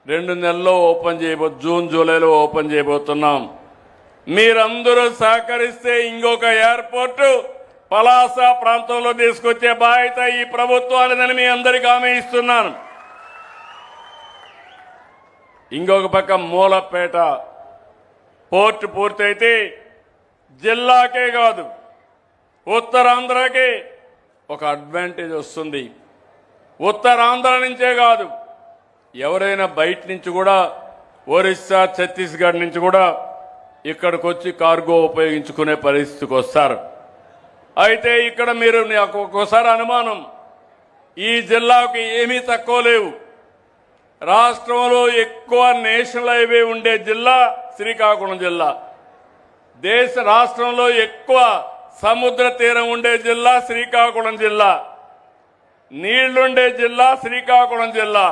S1: 2 నెలల్లో ఓపెన్ జూన్ జూలైలో ఓపెన్ చేయబోతున్నాం. మీరందరూ సహకరిస్తే ఇంకొక ఎయిర్పోర్టు పలాస ప్రాంతంలో తీసుకొచ్చే బాధ్యత ఈ ప్రభుత్వానిదని మీ అందరికీ హామీ ఇస్తున్నాను. ఇంకొక పక్క మూలపేట పోర్టు పూర్తయితే జిల్లాకే కాదు ఉత్తరాంధ్రకే ఒక అడ్వాంటేజ్ వస్తుంది. ఉత్తరాంధ్ర నుంచే కాదు, ఎవరైనా బయట నుంచి కూడా, ఒరిస్సా, ఛత్తీస్గఢ్ నుంచి కూడా ఇక్కడికి వచ్చి కార్గో ఉపయోగించుకునే పరిస్థితికి వస్తారు. అయితే ఇక్కడ మీరు నాకు ఒక్కోసారి అనుమానం, ఈ జిల్లాకు ఏమీ తక్కువ లేవు. రాష్ట్రంలో ఎక్కువ నేషనల్ హైవే ఉండే జిల్లా శ్రీకాకుళం జిల్లా. రాష్ట్రంలో ఎక్కువ సముద్ర తీరం ఉండే జిల్లా శ్రీకాకుళం జిల్లా. నీళ్లుండే జిల్లా శ్రీకాకుళం జిల్లా.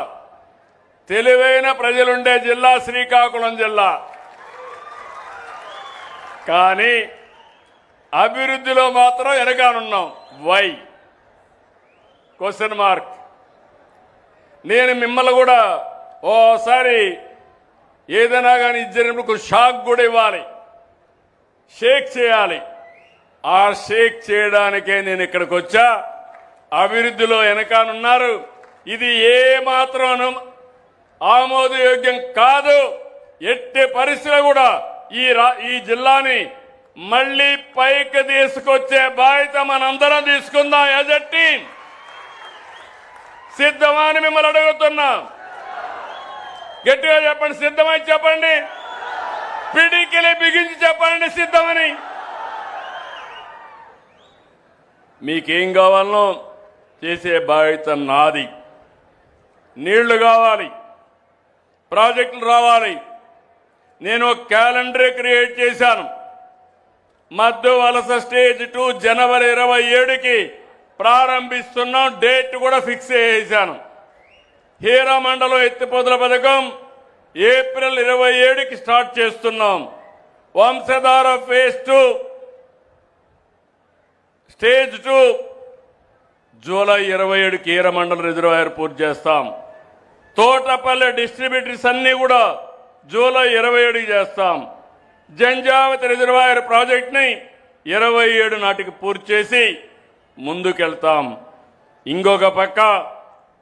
S1: తెలివైన ప్రజలుండే జిల్లా శ్రీకాకుళం జిల్లా. కానీ అభివృద్ధిలో మాత్రం వెనకానున్నాం. వై? Question mark. నేను మిమ్మల్ని కూడా ఓసారి ఏదైనా కానీ ఇద్దరినప్పుడు షాక్ కూడా ఇవ్వాలి, షేక్ చేయాలి. ఆ షేక్ చేయడానికే నేను ఇక్కడికి వచ్చా. అభివృద్ధిలో వెనకానున్నారు. ఇది ఏ మాత్రం ఆమోదయోగ్యం కాదు. ఎట్టి పరిస్థితుల్లో కూడా ఈ జిల్లాని మళ్లీ పైకి తీసుకొచ్చే బాధ్యత మనందరం తీసుకుందాం. యాజ్ ఎ టీం సిద్ధమా అని మిమ్మల్ని అడుగుతున్నా. గట్టిగా చెప్పండి, సిద్ధమని చెప్పండి. పిడికిలి బిగించి చెప్పండి సిద్ధమని. మీకేం కావాలనో చేసే బాధ్యత నాది. నీళ్లు కావాలి, ప్రాజెక్టులు రావాలి. నేను క్యాలెండర్ క్రియేట్ చేశాను. మధ్య వలస స్టేజ్ 2 జనవరి 27కి ప్రారంభిస్తున్నాం. డేట్ కూడా ఫిక్స్ చేశాను. హీరామండలం ఎత్తిపోతల పథకం ఏప్రిల్ 27కి స్టార్ట్ చేస్తున్నాం. వంశధార ఫేజ్ 2 స్టేజ్ 2 జూలై 27కి హీరామండలం రిజర్వాయర్ పూర్తి చేస్తాం. తోటపల్లి డిస్ట్రిబ్యూటర్స్ అన్ని కూడా జూలై 27కి చేస్తాం. జంజావతి రిజర్వాయర్ ప్రాజెక్ట్ని 27 నాటికి పూర్తి చేసి ముందుకెళ్తాం. ఇంకొక పక్క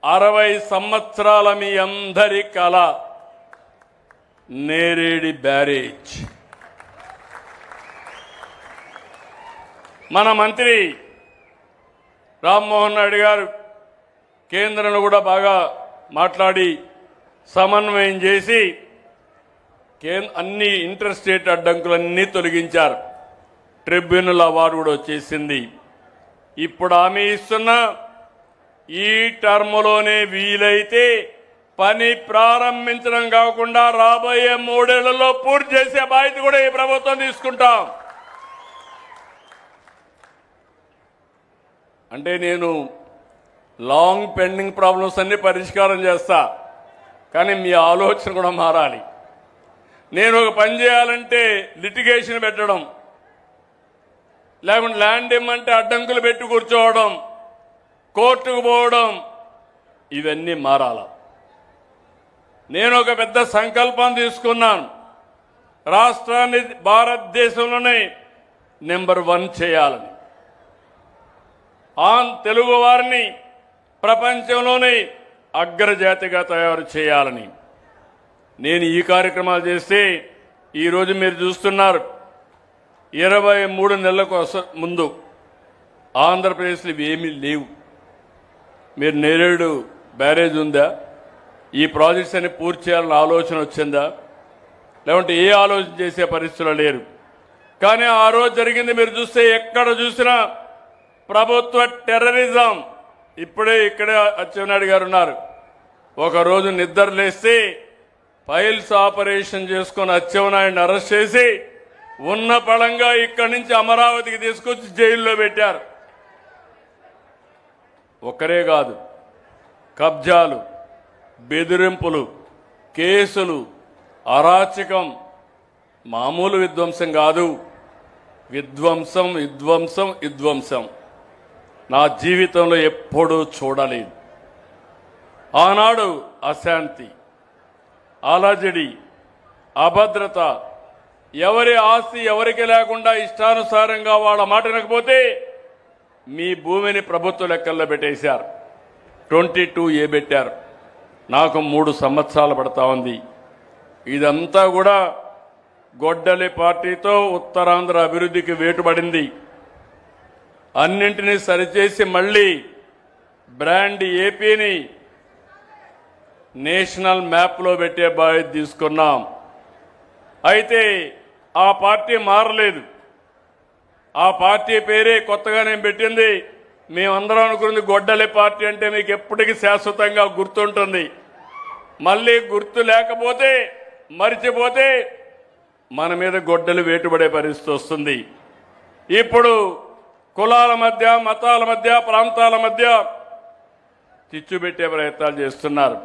S1: 60 సంవత్సరాల మీ అందరి కళ నేరేడి బ్యారేజ్. మన మంత్రి రామ్మోహన్ నాయుడు గారు కేంద్రంలో కూడా బాగా మాట్లాడి సమన్వయం చేసి అన్ని ఇంటర్ స్టేట్ అడ్డంకులన్నీ తొలగించారు. ట్రిబ్యునల్ అవార్డు కూడా వచ్చేసింది. ఇప్పుడు హామీ ఇస్తున్నా, ఈ టర్మ్లోనే వీలైతే పని ప్రారంభించడం కాకుండా రాబోయే 3 ఏళ్లలో పూర్తి చేసే బాధ్యత కూడా ఈ ప్రభుత్వం తీసుకుంటాం. అంటే నేను లాంగ్ పెండింగ్ ప్రాబ్లమ్స్ అన్ని పరిష్కారం చేస్తా, కానీ మీ ఆలోచన కూడా మారాలి. నేను ఒక పని చేయాలంటే లిటిగేషన్ పెట్టడం, లేకుంటే ల్యాండ్ ఇమ్మంటే అడ్డంకులు పెట్టి కూర్చోవడం, కోర్టుకు పోవడం, ఇవన్నీ మారాల. నేను ఒక పెద్ద సంకల్పం తీసుకున్నాను. రాష్ట్రాన్ని భారతదేశంలోనే నెంబర్ 1 చేయాలని, తెలుగు వారిని ప్రపంచంలోనే అగ్రజాతిగా తయారు చేయాలని. నేను ఈ కార్యక్రమాలు చేస్తే ఈరోజు మీరు చూస్తున్నారు 23 నెలలకు ముందు ఆంధ్రప్రదేశ్లో ఇవేమీ లేవు. మీరు నేరేడు బ్యారేజ్ ఉందా? ఈ ప్రాజెక్ట్స్ అన్ని పూర్తి చేయాలన్న ఆలోచన వచ్చిందా? లేకుంటే ఏ ఆలోచన చేసే పరిస్థితులు లేరు. కానీ ఆ రోజు జరిగింది మీరు చూస్తే ఎక్కడ చూసినా ప్రభుత్వ టెర్రరిజం. ఇక్కడే అచ్చెన్నాయుడు గారు ఉన్నారు. ఒకరోజు నిద్ర లేస్తే ఫైల్స్ ఆపరేషన్ చేసుకుని అచ్చెన్నాయుడిని అరెస్ట్ చేసి ఉన్న పళంగా ఇక్కడి నుంచి అమరావతికి తీసుకొచ్చి జైల్లో పెట్టారు. ఒక్కరే కాదు, కబ్జాలు, బెదిరింపులు, కేసులు, అరాచకం, మామూలు విధ్వంసం కాదు. విధ్వంసం విధ్వంసం విధ్వంసం నా జీవితంలో ఎప్పుడూ చూడలేదు. ఆనాడు అశాంతి, అలజడి, అభద్రత, ఎవరి ఆస్తి ఎవరికి లేకుండా ఇష్టానుసారంగా వాళ్ళ మాట వినకపోతే మీ భూమిని ప్రభుత్వ లెక్కల్లో పెట్టేశారు. 22A పెట్టారు. నాకు 3 సంవత్సరాలు పడతా ఉంది. ఇదంతా కూడా గొడ్డలి పార్టీతో ఉత్తరాంధ్ర అభివృద్ధికి వేటుపడింది. అన్నింటినీ సరిచేసి మళ్ళీ బ్రాండ్ ఏపీని నేషనల్ మ్యాప్లో పెట్టే బాధ్యత తీసుకున్నాం. అయితే ఆ పార్టీ మారలేదు. ఆ పార్టీ పేరే కొత్తగా నేను పెట్టింది. మేమందరం అనుకున్నది గొడ్డలి పార్టీ అంటే మీకు ఎప్పటికీ శాశ్వతంగా గుర్తుంటుంది. మళ్ళీ గుర్తు లేకపోతే, మరిచిపోతే మన మీద గొడ్డలు వేటుపడే పరిస్థితి వస్తుంది. ఇప్పుడు కులాల మధ్య, మతాల మధ్య, ప్రాంతాల మధ్య చిచ్చు పెట్టే ప్రయత్నాలు చేస్తున్నారు.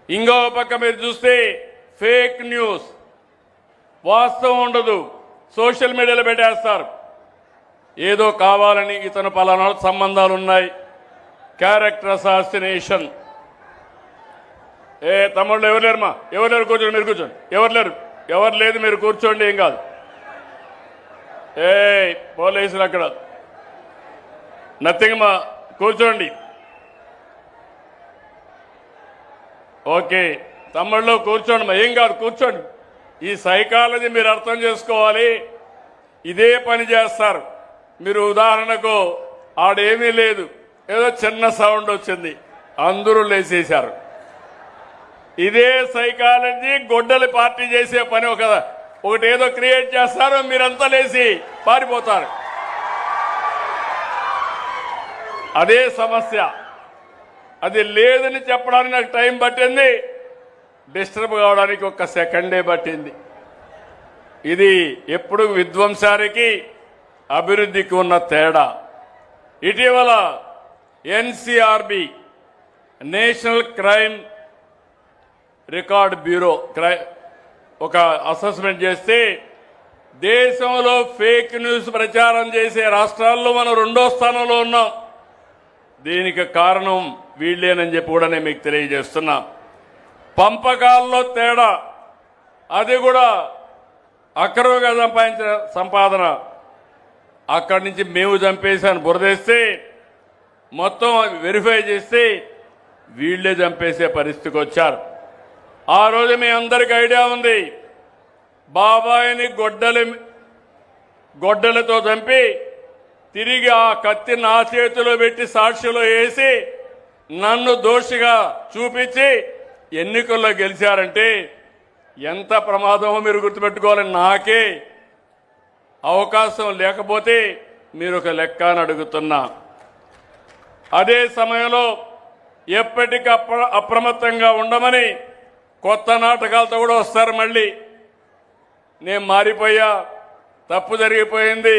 S1: ఇంకో పక్క మీరు చూస్తే ఫేక్ న్యూస్, వాస్తవం ఉండదు, సోషల్ మీడియాలో పెట్టేస్తారు. ఏదో కావాలని ఇతను పలానా సంబంధాలు ఉన్నాయి, క్యారెక్టర్ అసాసినేషన్. తమ్ముళ్ళు ఎవరు లేరుమా? ఎవరు లేరు? కూర్చోండి, మీరు కూర్చోండి. ఎవరు లేదు, మీరు కూర్చోండి, ఏం కాదు. పోలీసులు అక్కడ నథింగ్ మా, కూర్చోండి. ఓకే తమ్ముళ్ళు కూర్చోండి మా, ఏం కాదు, కూర్చోండి. ఈ సైకాలజీ మీరు అర్థం చేసుకోవాలి. ఇదే పని చేస్తారు మీరు. ఉదాహరణకు ఆడేమీ లేదు, ఏదో చిన్న సౌండ్ వచ్చింది, అందరూ లేచేశారు. ఇదే సైకాలజీ గొడ్డలి పార్టీ చేసే పని. ఒకటి ఏదో క్రియేట్ చేస్తారు, మీరంతా లేచి పారిపోతారు. అదే సమస్య. అది లేదని చెప్పడానికి నాకు టైం పట్టింది, డిస్టర్బ్ కావడానికి 1 సెకండే పట్టింది. ఇది ఎప్పుడు విధ్వంసానికి అభివృద్ధికి ఉన్న తేడా. ఇటీవల NCRB national crime record bureau ఒక అసెస్మెంట్ చేస్తే దేశంలో ఫేక్ న్యూస్ ప్రచారం చేసే రాష్ట్రాల్లో మనం 2వ స్థానంలో ఉన్నాం. దీనికి కారణం వీళ్ళేనని చెప్పి కూడా నేను మీకు తెలియజేస్తున్నా. పంపకాల్లో తేడా, అది కూడా అక్రమంగా సంపాదించిన సంపాదన. అక్కడి నుంచి మేము చంపేశాను బురదేస్తే, మొత్తం వెరిఫై చేస్తే వీళ్లే చంపేసే పరిస్థితికి వచ్చారు. ఆ రోజు మీ అందరికీ ఐడియా ఉంది. బాబాయిని గొడ్డలతో చంపి తిరిగి ఆ కత్తి నా చేతిలో పెట్టి సాక్షిలో వేసి నన్ను దోషిగా చూపించి ఎన్నికల్లో గెలిచారంటే ఎంత ప్రమాదమో మీరు గుర్తుపెట్టుకోవాలి. నాకే అవకాశం లేకపోతే మీరు ఒక లెక్క అని అడుగుతున్నా. అదే సమయంలో ఎప్పటికీ అప్రమత్తంగా ఉండమని కొత్త నాటకాలతో కూడా వస్తారు. మళ్ళీ నేను మారిపోయా, తప్పు జరిగిపోయింది,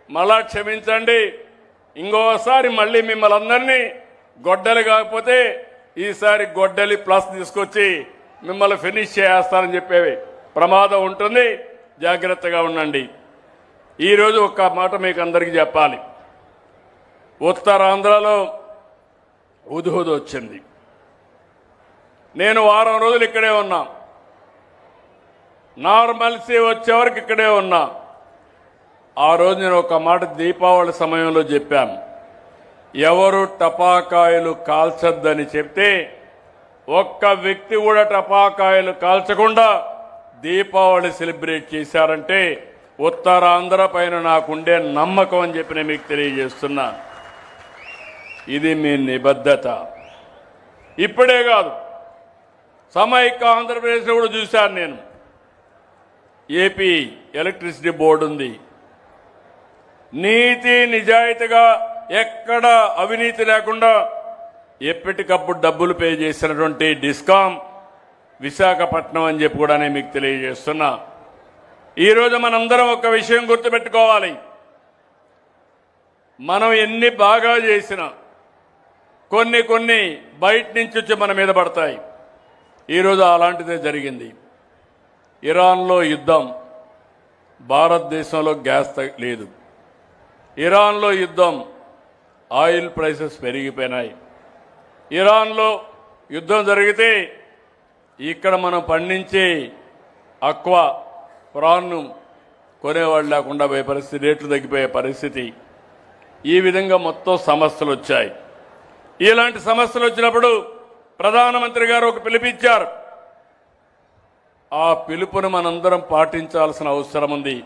S1: మళ్ళా క్షమించండి, ఇంకోసారి మళ్ళీ మిమ్మల్ని అందరినీ గొడ్డలి కాకపోతే ఈసారి గొడ్డలి ప్లస్ తీసుకొచ్చి మిమ్మల్ని ఫినిష్ చేస్తారని చెప్పేవి ప్రమాదం ఉంటుంది. జాగ్రత్తగా ఉండండి. ఈరోజు ఒక్క మాట మీకు అందరికీ చెప్పాలి. ఉత్తరాంధ్రలో ఉదుహుదు వచ్చింది. నేను వారం రోజులు ఇక్కడే ఉన్నా. నార్మల్సీ వచ్చేవరకు ఇక్కడే ఉన్నా. ఆ రోజు నేను ఒక మాట దీపావళి సమయంలో చెప్పాను. ఎవరు టపాకాయలు కాల్చొద్దని చెప్తే ఒక్క వ్యక్తి కూడా టపాకాయలు కాల్చకుండా దీపావళి సెలబ్రేట్ చేశారంటే ఉత్తరాంధ్ర పైన నాకుండే నమ్మకం అని చెప్పి నేను మీకు తెలియజేస్తున్నా. ఇది మీ నిబద్ధత. ఇప్పుడే కాదు, సమైక్య ఆంధ్రప్రదేశ్లో కూడా చూశాను నేను. ఏపీ ఎలక్ట్రిసిటీ బోర్డు ఉంది. నీతి నిజాయితీగా ఎక్కడ అవినీతి లేకుండా ఎప్పటికప్పుడు డబ్బులు పే చేసినటువంటి డిస్కామ్ విశాఖపట్నం అని చెప్పి కూడా నేను మీకు తెలియజేస్తున్నా. ఈరోజు మనందరం ఒక విషయం గుర్తుపెట్టుకోవాలి. మనం ఎన్ని బాగా చేసినా కొన్ని బయట నుంచి వచ్చి మన మీద పడతాయి. ఈరోజు అలాంటిదే జరిగింది. ఇరాన్లో యుద్ధం, భారతదేశంలో గ్యాస్ లేదు. ఇరాన్లో యుద్ధం, ఆయిల్ ప్రైసెస్ పెరిగిపోయినాయి. ఇరాన్లో యుద్ధం జరిగితే ఇక్కడ మనం పండించే అక్వా ప్రాన్ను కొనేవాళ్ళు లేకుండా పోయే పరిస్థితి, రేట్లు తగ్గిపోయే పరిస్థితి. ఈ విధంగా మొత్తం సమస్యలు వచ్చాయి. ఇలాంటి సమస్యలు వచ్చినప్పుడు ప్రధానమంత్రి గారు ఒక పిలుపిచ్చారు. ఆ పిలుపును మనందరం పాటించాల్సిన అవసరం ఉంది.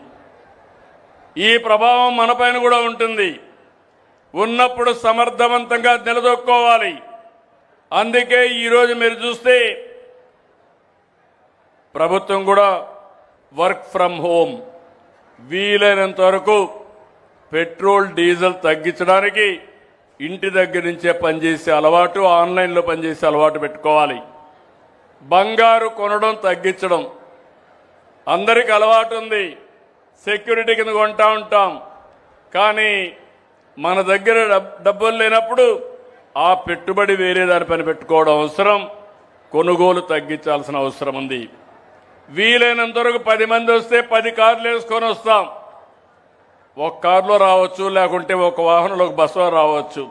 S1: ఈ ప్రభావం మనపైన కూడా ఉంటుంది. ఉన్నప్పుడు సమర్థవంతంగా నిలదొక్కోవాలి. అందుకే ఈరోజు మీరు చూస్తే ప్రభుత్వం కూడా వర్క్ ఫ్రమ్ హోమ్, వీలైనంత వరకు పెట్రోల్ డీజిల్ తగ్గించడానికి ఇంటి దగ్గర నుంచే పనిచేసే అలవాటు, ఆన్లైన్లో పనిచేసే అలవాటు పెట్టుకోవాలి. బంగారు కొనడం తగ్గించడం అందరికీ అలవాటు ఉంది. సెక్యూరిటీ కింద కొంటా ఉంటాం. కానీ మన దగ్గర డబ్బులు లేనప్పుడు ఆ పెట్టుబడి వేరే దాని పని పెట్టుకోవడం అవసరం. కొనుగోలు తగ్గించాల్సిన అవసరం ఉంది. వీలైనంత వరకు 10 మంది వస్తే 10 కార్లు వేసుకొని వస్తాం. ఒక కారులో రావచ్చు, లేకుంటే ఒక వాహనంలో ఒక బస్సులో రావచ్చు.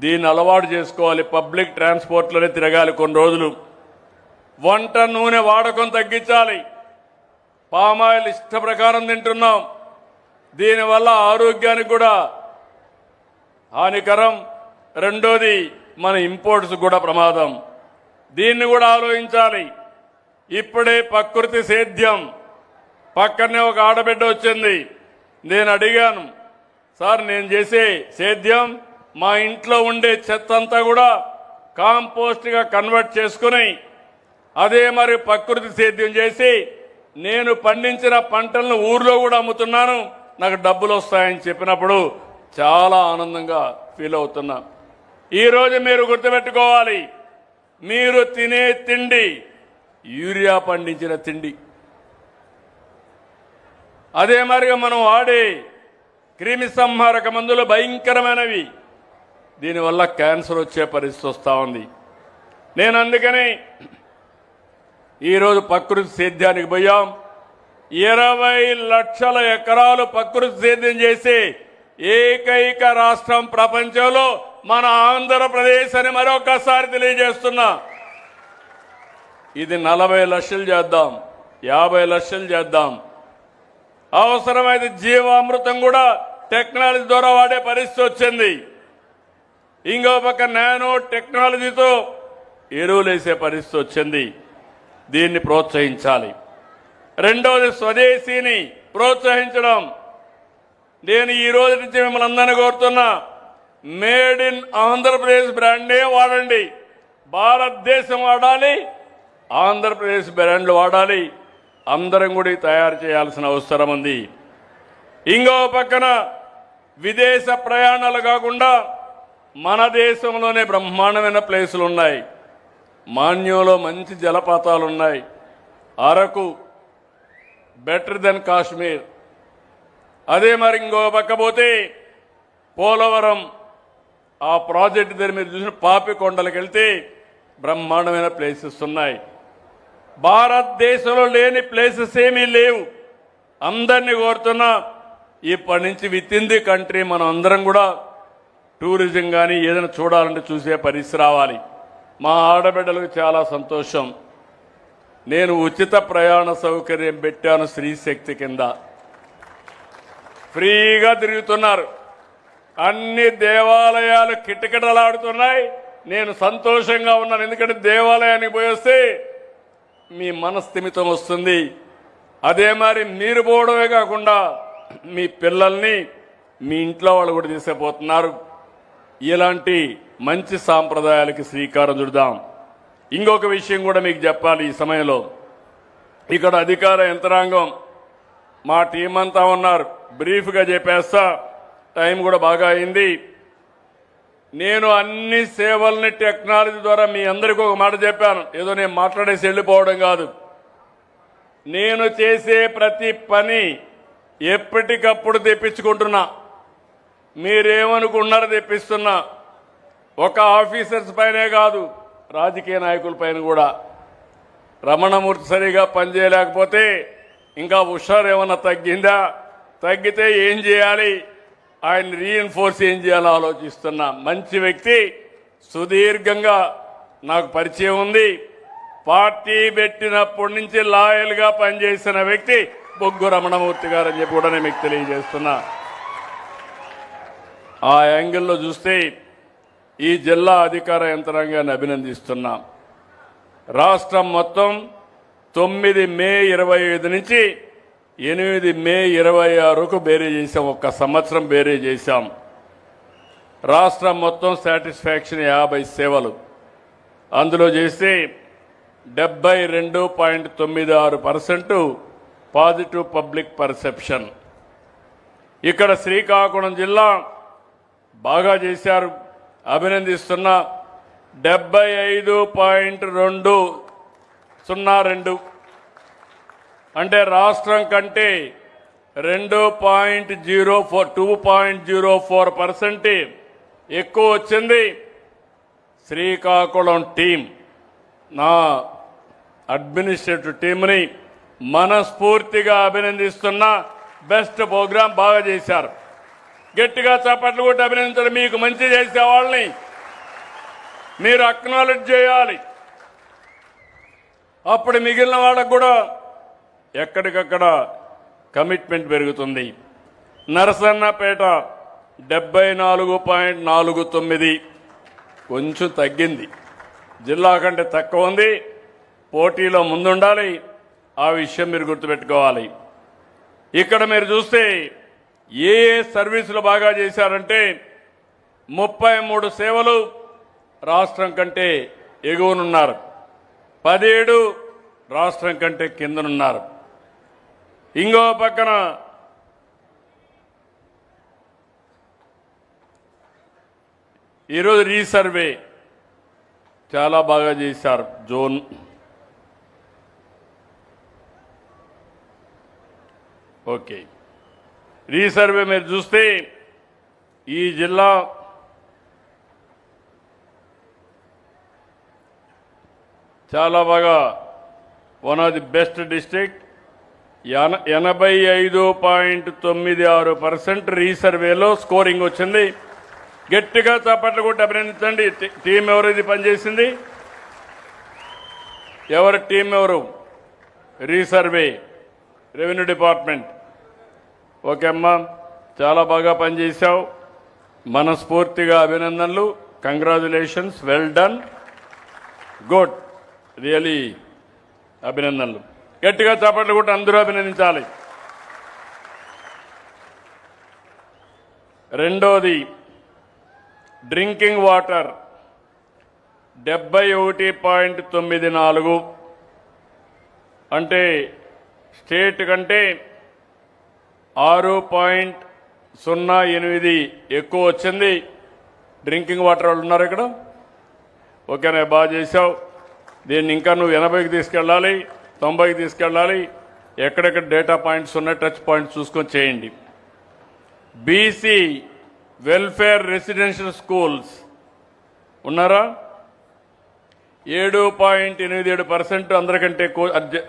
S1: దీన్ని అలవాటు చేసుకోవాలి. పబ్లిక్ ట్రాన్స్పోర్ట్లోనే తిరగాలి కొన్ని రోజులు. వంట నూనె వాడకం తగ్గించాలి. పామాయిల్ ఇష్ట ప్రకారం తింటున్నాం. దీనివల్ల ఆరోగ్యానికి కూడా హానికరం. రెండోది మన ఇంపోర్ట్స్ కూడా ప్రమాదం. దీన్ని కూడా ఆలోచించాలి. ఇప్పుడే ప్రకృతి సేద్యం పక్కనే ఒక ఆడబిడ్డ వచ్చింది. నేను అడిగాను, సార్ నేను చేసే సేద్యం మా ఇంట్లో ఉండే చెత్త అంతా కూడా కాంపోస్ట్గా కన్వర్ట్ చేసుకుని అదే మరి ప్రకృతి సేద్యం చేసి నేను పండించిన పంటలను ఊర్లో కూడా అమ్ముతున్నాను, నాకు డబ్బులు వస్తాయని చెప్పినప్పుడు చాలా ఆనందంగా ఫీల్ అవుతున్నా. ఈరోజు మీరు గుర్తుపెట్టుకోవాలి, మీరు తినే తిండి యూరియా పండించిన తిండి. అదే మరిగా మనం వాడే క్రిమి సంహారక మందులు భయంకరమైనవి. దీనివల్ల క్యాన్సర్ వచ్చే పరిస్థితి వస్తూ ఉంది. నేను అందుకని ఈరోజు ప్రకృతి సేద్యానికి పోయాం. 20 లక్షల ఎకరాలు ప్రకృతి సేద్యం చేసి ఏకైక రాష్ట్రం ప్రపంచంలో మన ఆంధ్రప్రదేశ్ అని మరొకసారి తెలియజేస్తున్నా. ఇది 40 లక్షలు చేద్దాం, 50 లక్షలు చేద్దాం. అవసరమైతే జీవామృతం కూడా టెక్నాలజీ ద్వారా వాడే పరిస్థితి వచ్చింది. ఇంకో పక్క నానో టెక్నాలజీతో ఎరువులు వేసే పరిస్థితి వచ్చింది. దీన్ని ప్రోత్సహించాలి. రెండోది స్వదేశీని ప్రోత్సహించడం. నేను ఈ రోజు నుంచి మిమ్మల్ని అందరినీ కోరుతున్నా, మేడ్ ఇన్ ఆంధ్రప్రదేశ్ బ్రాండే వాడండి. భారతదేశం వాడాలి, ఆంధ్రప్రదేశ్ బ్రాండ్లు వాడాలి. అందరం కూడా తయారు చేయాల్సిన అవసరం ఉంది. ఇంకో పక్కన విదేశ ప్రయాణాలు కాకుండా మన దేశంలోనే బ్రహ్మాండమైన ప్లేసులు ఉన్నాయి. మాన్యంలో మంచి జలపాతాలు ఉన్నాయి. Araku better than Kashmir. అదే మరి ఇంకో పక్క పోతే పోలవరం ఆ ప్రాజెక్టు దగ్గర మీరు చూసిన పాపికొండలకు వెళ్తే బ్రహ్మాండమైన ప్లేసెస్ ఉన్నాయి. భారతదేశంలో లేని ప్లేసెస్ ఏమీ లేవు. అందరినీ కోరుతున్నా, ఇప్పటి నుంచి విత్ ఇన్ ది కంట్రీ మనం అందరం కూడా టూరిజం కానీ ఏదైనా చూడాలంటే చూసే పరిస్థితి రావాలి. మా ఆడబిడ్డలకు చాలా సంతోషం. నేను ఉచిత ప్రయాణ సౌకర్యం పెట్టాను. స్త్రీ శక్తి కింద ఫ్రీగా తిరుగుతున్నారు. అన్ని దేవాలయాలు కిటకిటలాడుతున్నాయి. నేను సంతోషంగా ఉన్నాను. ఎందుకంటే దేవాలయానికి పోయి వస్తే మీ మనస్థిమితం వస్తుంది. అదే మరి మీరు పోవడమే కాకుండా మీ పిల్లల్ని మీ ఇంట్లో వాళ్ళు కూడా తీసుకుపోతున్నారు. ఇలాంటి మంచి సాంప్రదాయాలకి శ్రీకారం చుడదాం. ఇంకొక విషయం కూడా మీకు చెప్పాలి. ఈ సమయంలో ఇక్కడ అధికార యంత్రాంగం మా టీం అంతా ఉన్నారు. బ్రీఫ్గా చెప్పేస్తా, టైం కూడా బాగా అయింది. నేను అన్ని సేవల్ని టెక్నాలజీ ద్వారా మీ అందరికీ ఒక మాట చెప్పాను. ఏదో నేను మాట్లాడేసి వెళ్ళిపోవడం కాదు. నేను చేసే ప్రతి పని ఎప్పటికప్పుడు తెప్పించుకుంటున్నా. మీరేమనుకున్నారో తెప్పిస్తున్నా. ఒక ఆఫీసర్స్ పైనే కాదు, రాజకీయ నాయకుల పైన కూడా. రమణమూర్తి సరిగా పనిచేయలేకపోతే ఇంకా హుషారు ఏమన్నా తగ్గిందా, తగ్గితే ఏం చేయాలి, ఆయన రీఎన్ఫోర్స్ ఏం చేయాలో ఆలోచిస్తున్నా. మంచి వ్యక్తి, సుదీర్ఘంగా నాకు పరిచయం ఉంది. పార్టీ పెట్టినప్పటి నుంచి లాయల్గా పనిచేసిన వ్యక్తి బొగ్గు రమణమూర్తి గారు అని చెప్పి కూడా నేను మీకు తెలియజేస్తున్నా. ఆ యాంగిల్లో చూస్తే ఈ జిల్లా అధికార యంత్రాంగాన్ని అభినందిస్తున్నా. రాష్ట్రం మొత్తం 9 మే 25 నుంచి 8 మే 26కు బేరీ చేశాం. ఒక్క సంవత్సరం బేరీ చేశాం. రాష్ట్రం మొత్తం సాటిస్ఫాక్షన్ 50 సేవలు. అందులో చేస్తే 72.96% పాజిటివ్ పబ్లిక్ పర్సెప్షన్. ఇక్కడ శ్రీకాకుళం జిల్లా బాగా చేశారు, అభినందిస్తున్నా. 75.202 అంటే రాష్ట్రం కంటే 2.04% ఎక్కువ వచ్చింది. శ్రీకాకుళం టీం, నా అడ్మినిస్ట్రేటివ్ టీంని మనస్ఫూర్తిగా అభినందిస్తున్నా. బెస్ట్ ప్రోగ్రాం బాగా చేశారు. గట్టిగా చప్పట్లు కొట్టి అభినందించడం. మీకు మంచి చేసే వాళ్ళని మీరు అక్నాలెడ్జ్ చేయాలి. అప్పుడు మిగిలిన వాళ్ళకు కూడా ఎక్కడికక్కడ కమిట్మెంట్ పెరుగుతుంది. నరసన్నపేట 74.49 కొంచెం తగ్గింది. జిల్లా కంటే తక్కువ ఉంది. పోటీలో ముందుండాలి. ఆ విషయం మీరు గుర్తుపెట్టుకోవాలి. ఇక్కడ మీరు చూస్తే ఏ సర్వీసులు బాగా చేశారంటే 33 సేవలు రాష్ట్రం కంటే ఎగువనున్నారు. 17 రాష్ట్రం కంటే కిందనున్నారు. ఇంకో పక్కన ఈరోజు రీసర్వే చాలా బాగా చేశారు. Zone okay. రీసర్వే మీరు చూస్తే ఈ జిల్లా చాలా బాగా one of the best district. 85.96% రీసర్వేలో స్కోరింగ్ వచ్చింది. గట్టిగా చప్పట్లు కొట్టి అభినందించండి. టీం ఎవరు ఇది పనిచేసింది? ఎవరు టీం ఎవరు? Resurvey, revenue department. ఓకే అమ్మా, చాలా బాగా పనిచేశావు. మనస్ఫూర్తిగా అభినందనలు. Congratulations, well done, good, really అభినందనలు. గట్టిగా చప్పట్లు కొట్టి అందరూ అభినందించాలి. రెండోది డ్రింకింగ్ వాటర్ 71.94 అంటే స్టేట్ కంటే 6.08 ఎక్కువ వచ్చింది. డ్రింకింగ్ వాటర్ వాళ్ళు ఉన్నారు ఇక్కడ. ఓకేనా, బాగా చేశావు. దీన్ని ఇంకా నువ్వు 80కి తీసుకెళ్ళాలి, 90కి తీసుకెళ్ళాలి. ఎక్కడెక్కడ డేటా పాయింట్స్ ఉన్నాయి, టచ్ పాయింట్స్ చూసుకొని చేయండి. బీసీ వెల్ఫేర్ రెసిడెన్షియల్ స్కూల్స్ ఉన్నారా? 7.87% అందరికంటే ఎక్కువ,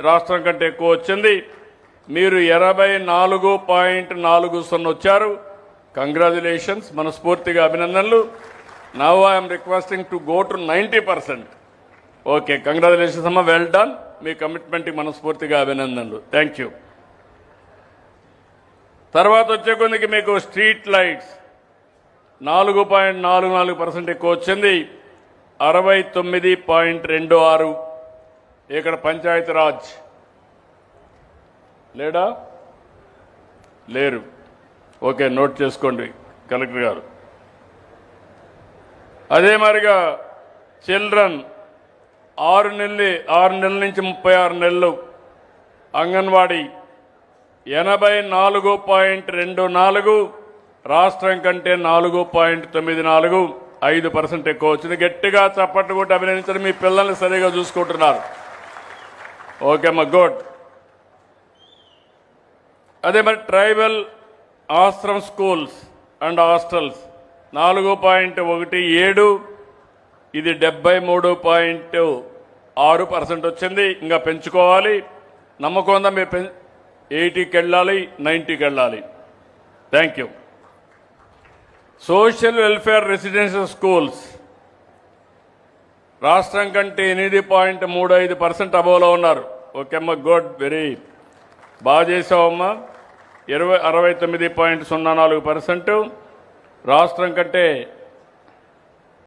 S1: రాష్ట్రం కంటే ఎక్కువ వచ్చింది. మీరు 84.40 వచ్చారు. కంగ్రాచులేషన్స్, మనస్ఫూర్తిగా అభినందనలు. Now I'm requesting to go to 90%. Okay, congratulations అమ్మా, వెల్ డన్. మీ కమిట్మెంట్కి మనస్ఫూర్తిగా అభినందనలు. Thank you. తర్వాత వచ్చే కొద్దికి మీకు స్ట్రీట్ లైట్స్ 4.44% ఎక్కువ వచ్చింది, 69.26. ఇక్కడ పంచాయతీరాజ్ లేడా? లేరు. ఓకే, నోట్ చేసుకోండి కలెక్టర్ గారు. అదే మరిగా చిల్డ్రన్ 6 నెలల నుంచి 36 నెలలు అంగన్వాడీ 84.24, రాష్ట్రం కంటే 4.94, 5% ఎక్కువ వచ్చింది. గట్టిగా చప్పట్లు కొట్టి అభినందించడం. మీ పిల్లల్ని సరిగా చూసుకుంటున్నారు. ఓకే అమ్మా, గుడ్. అదే మరి tribal Ashram schools and hostels 4.17, ఇది 73.6% వచ్చింది. ఇంకా పెంచుకోవాలి. నమ్మకం ఉందా? మీరు 80కి వెళ్ళాలి, 90కి వెళ్ళాలి. Thank you. Social welfare residential schools రాష్ట్రం కంటే 8.35% అబోవ్లో ఉన్నారు. ఓకే అమ్మా, గుడ్, వెరీ బాగా చేసావమ్మా. 69.04%, రాష్ట్రం కంటే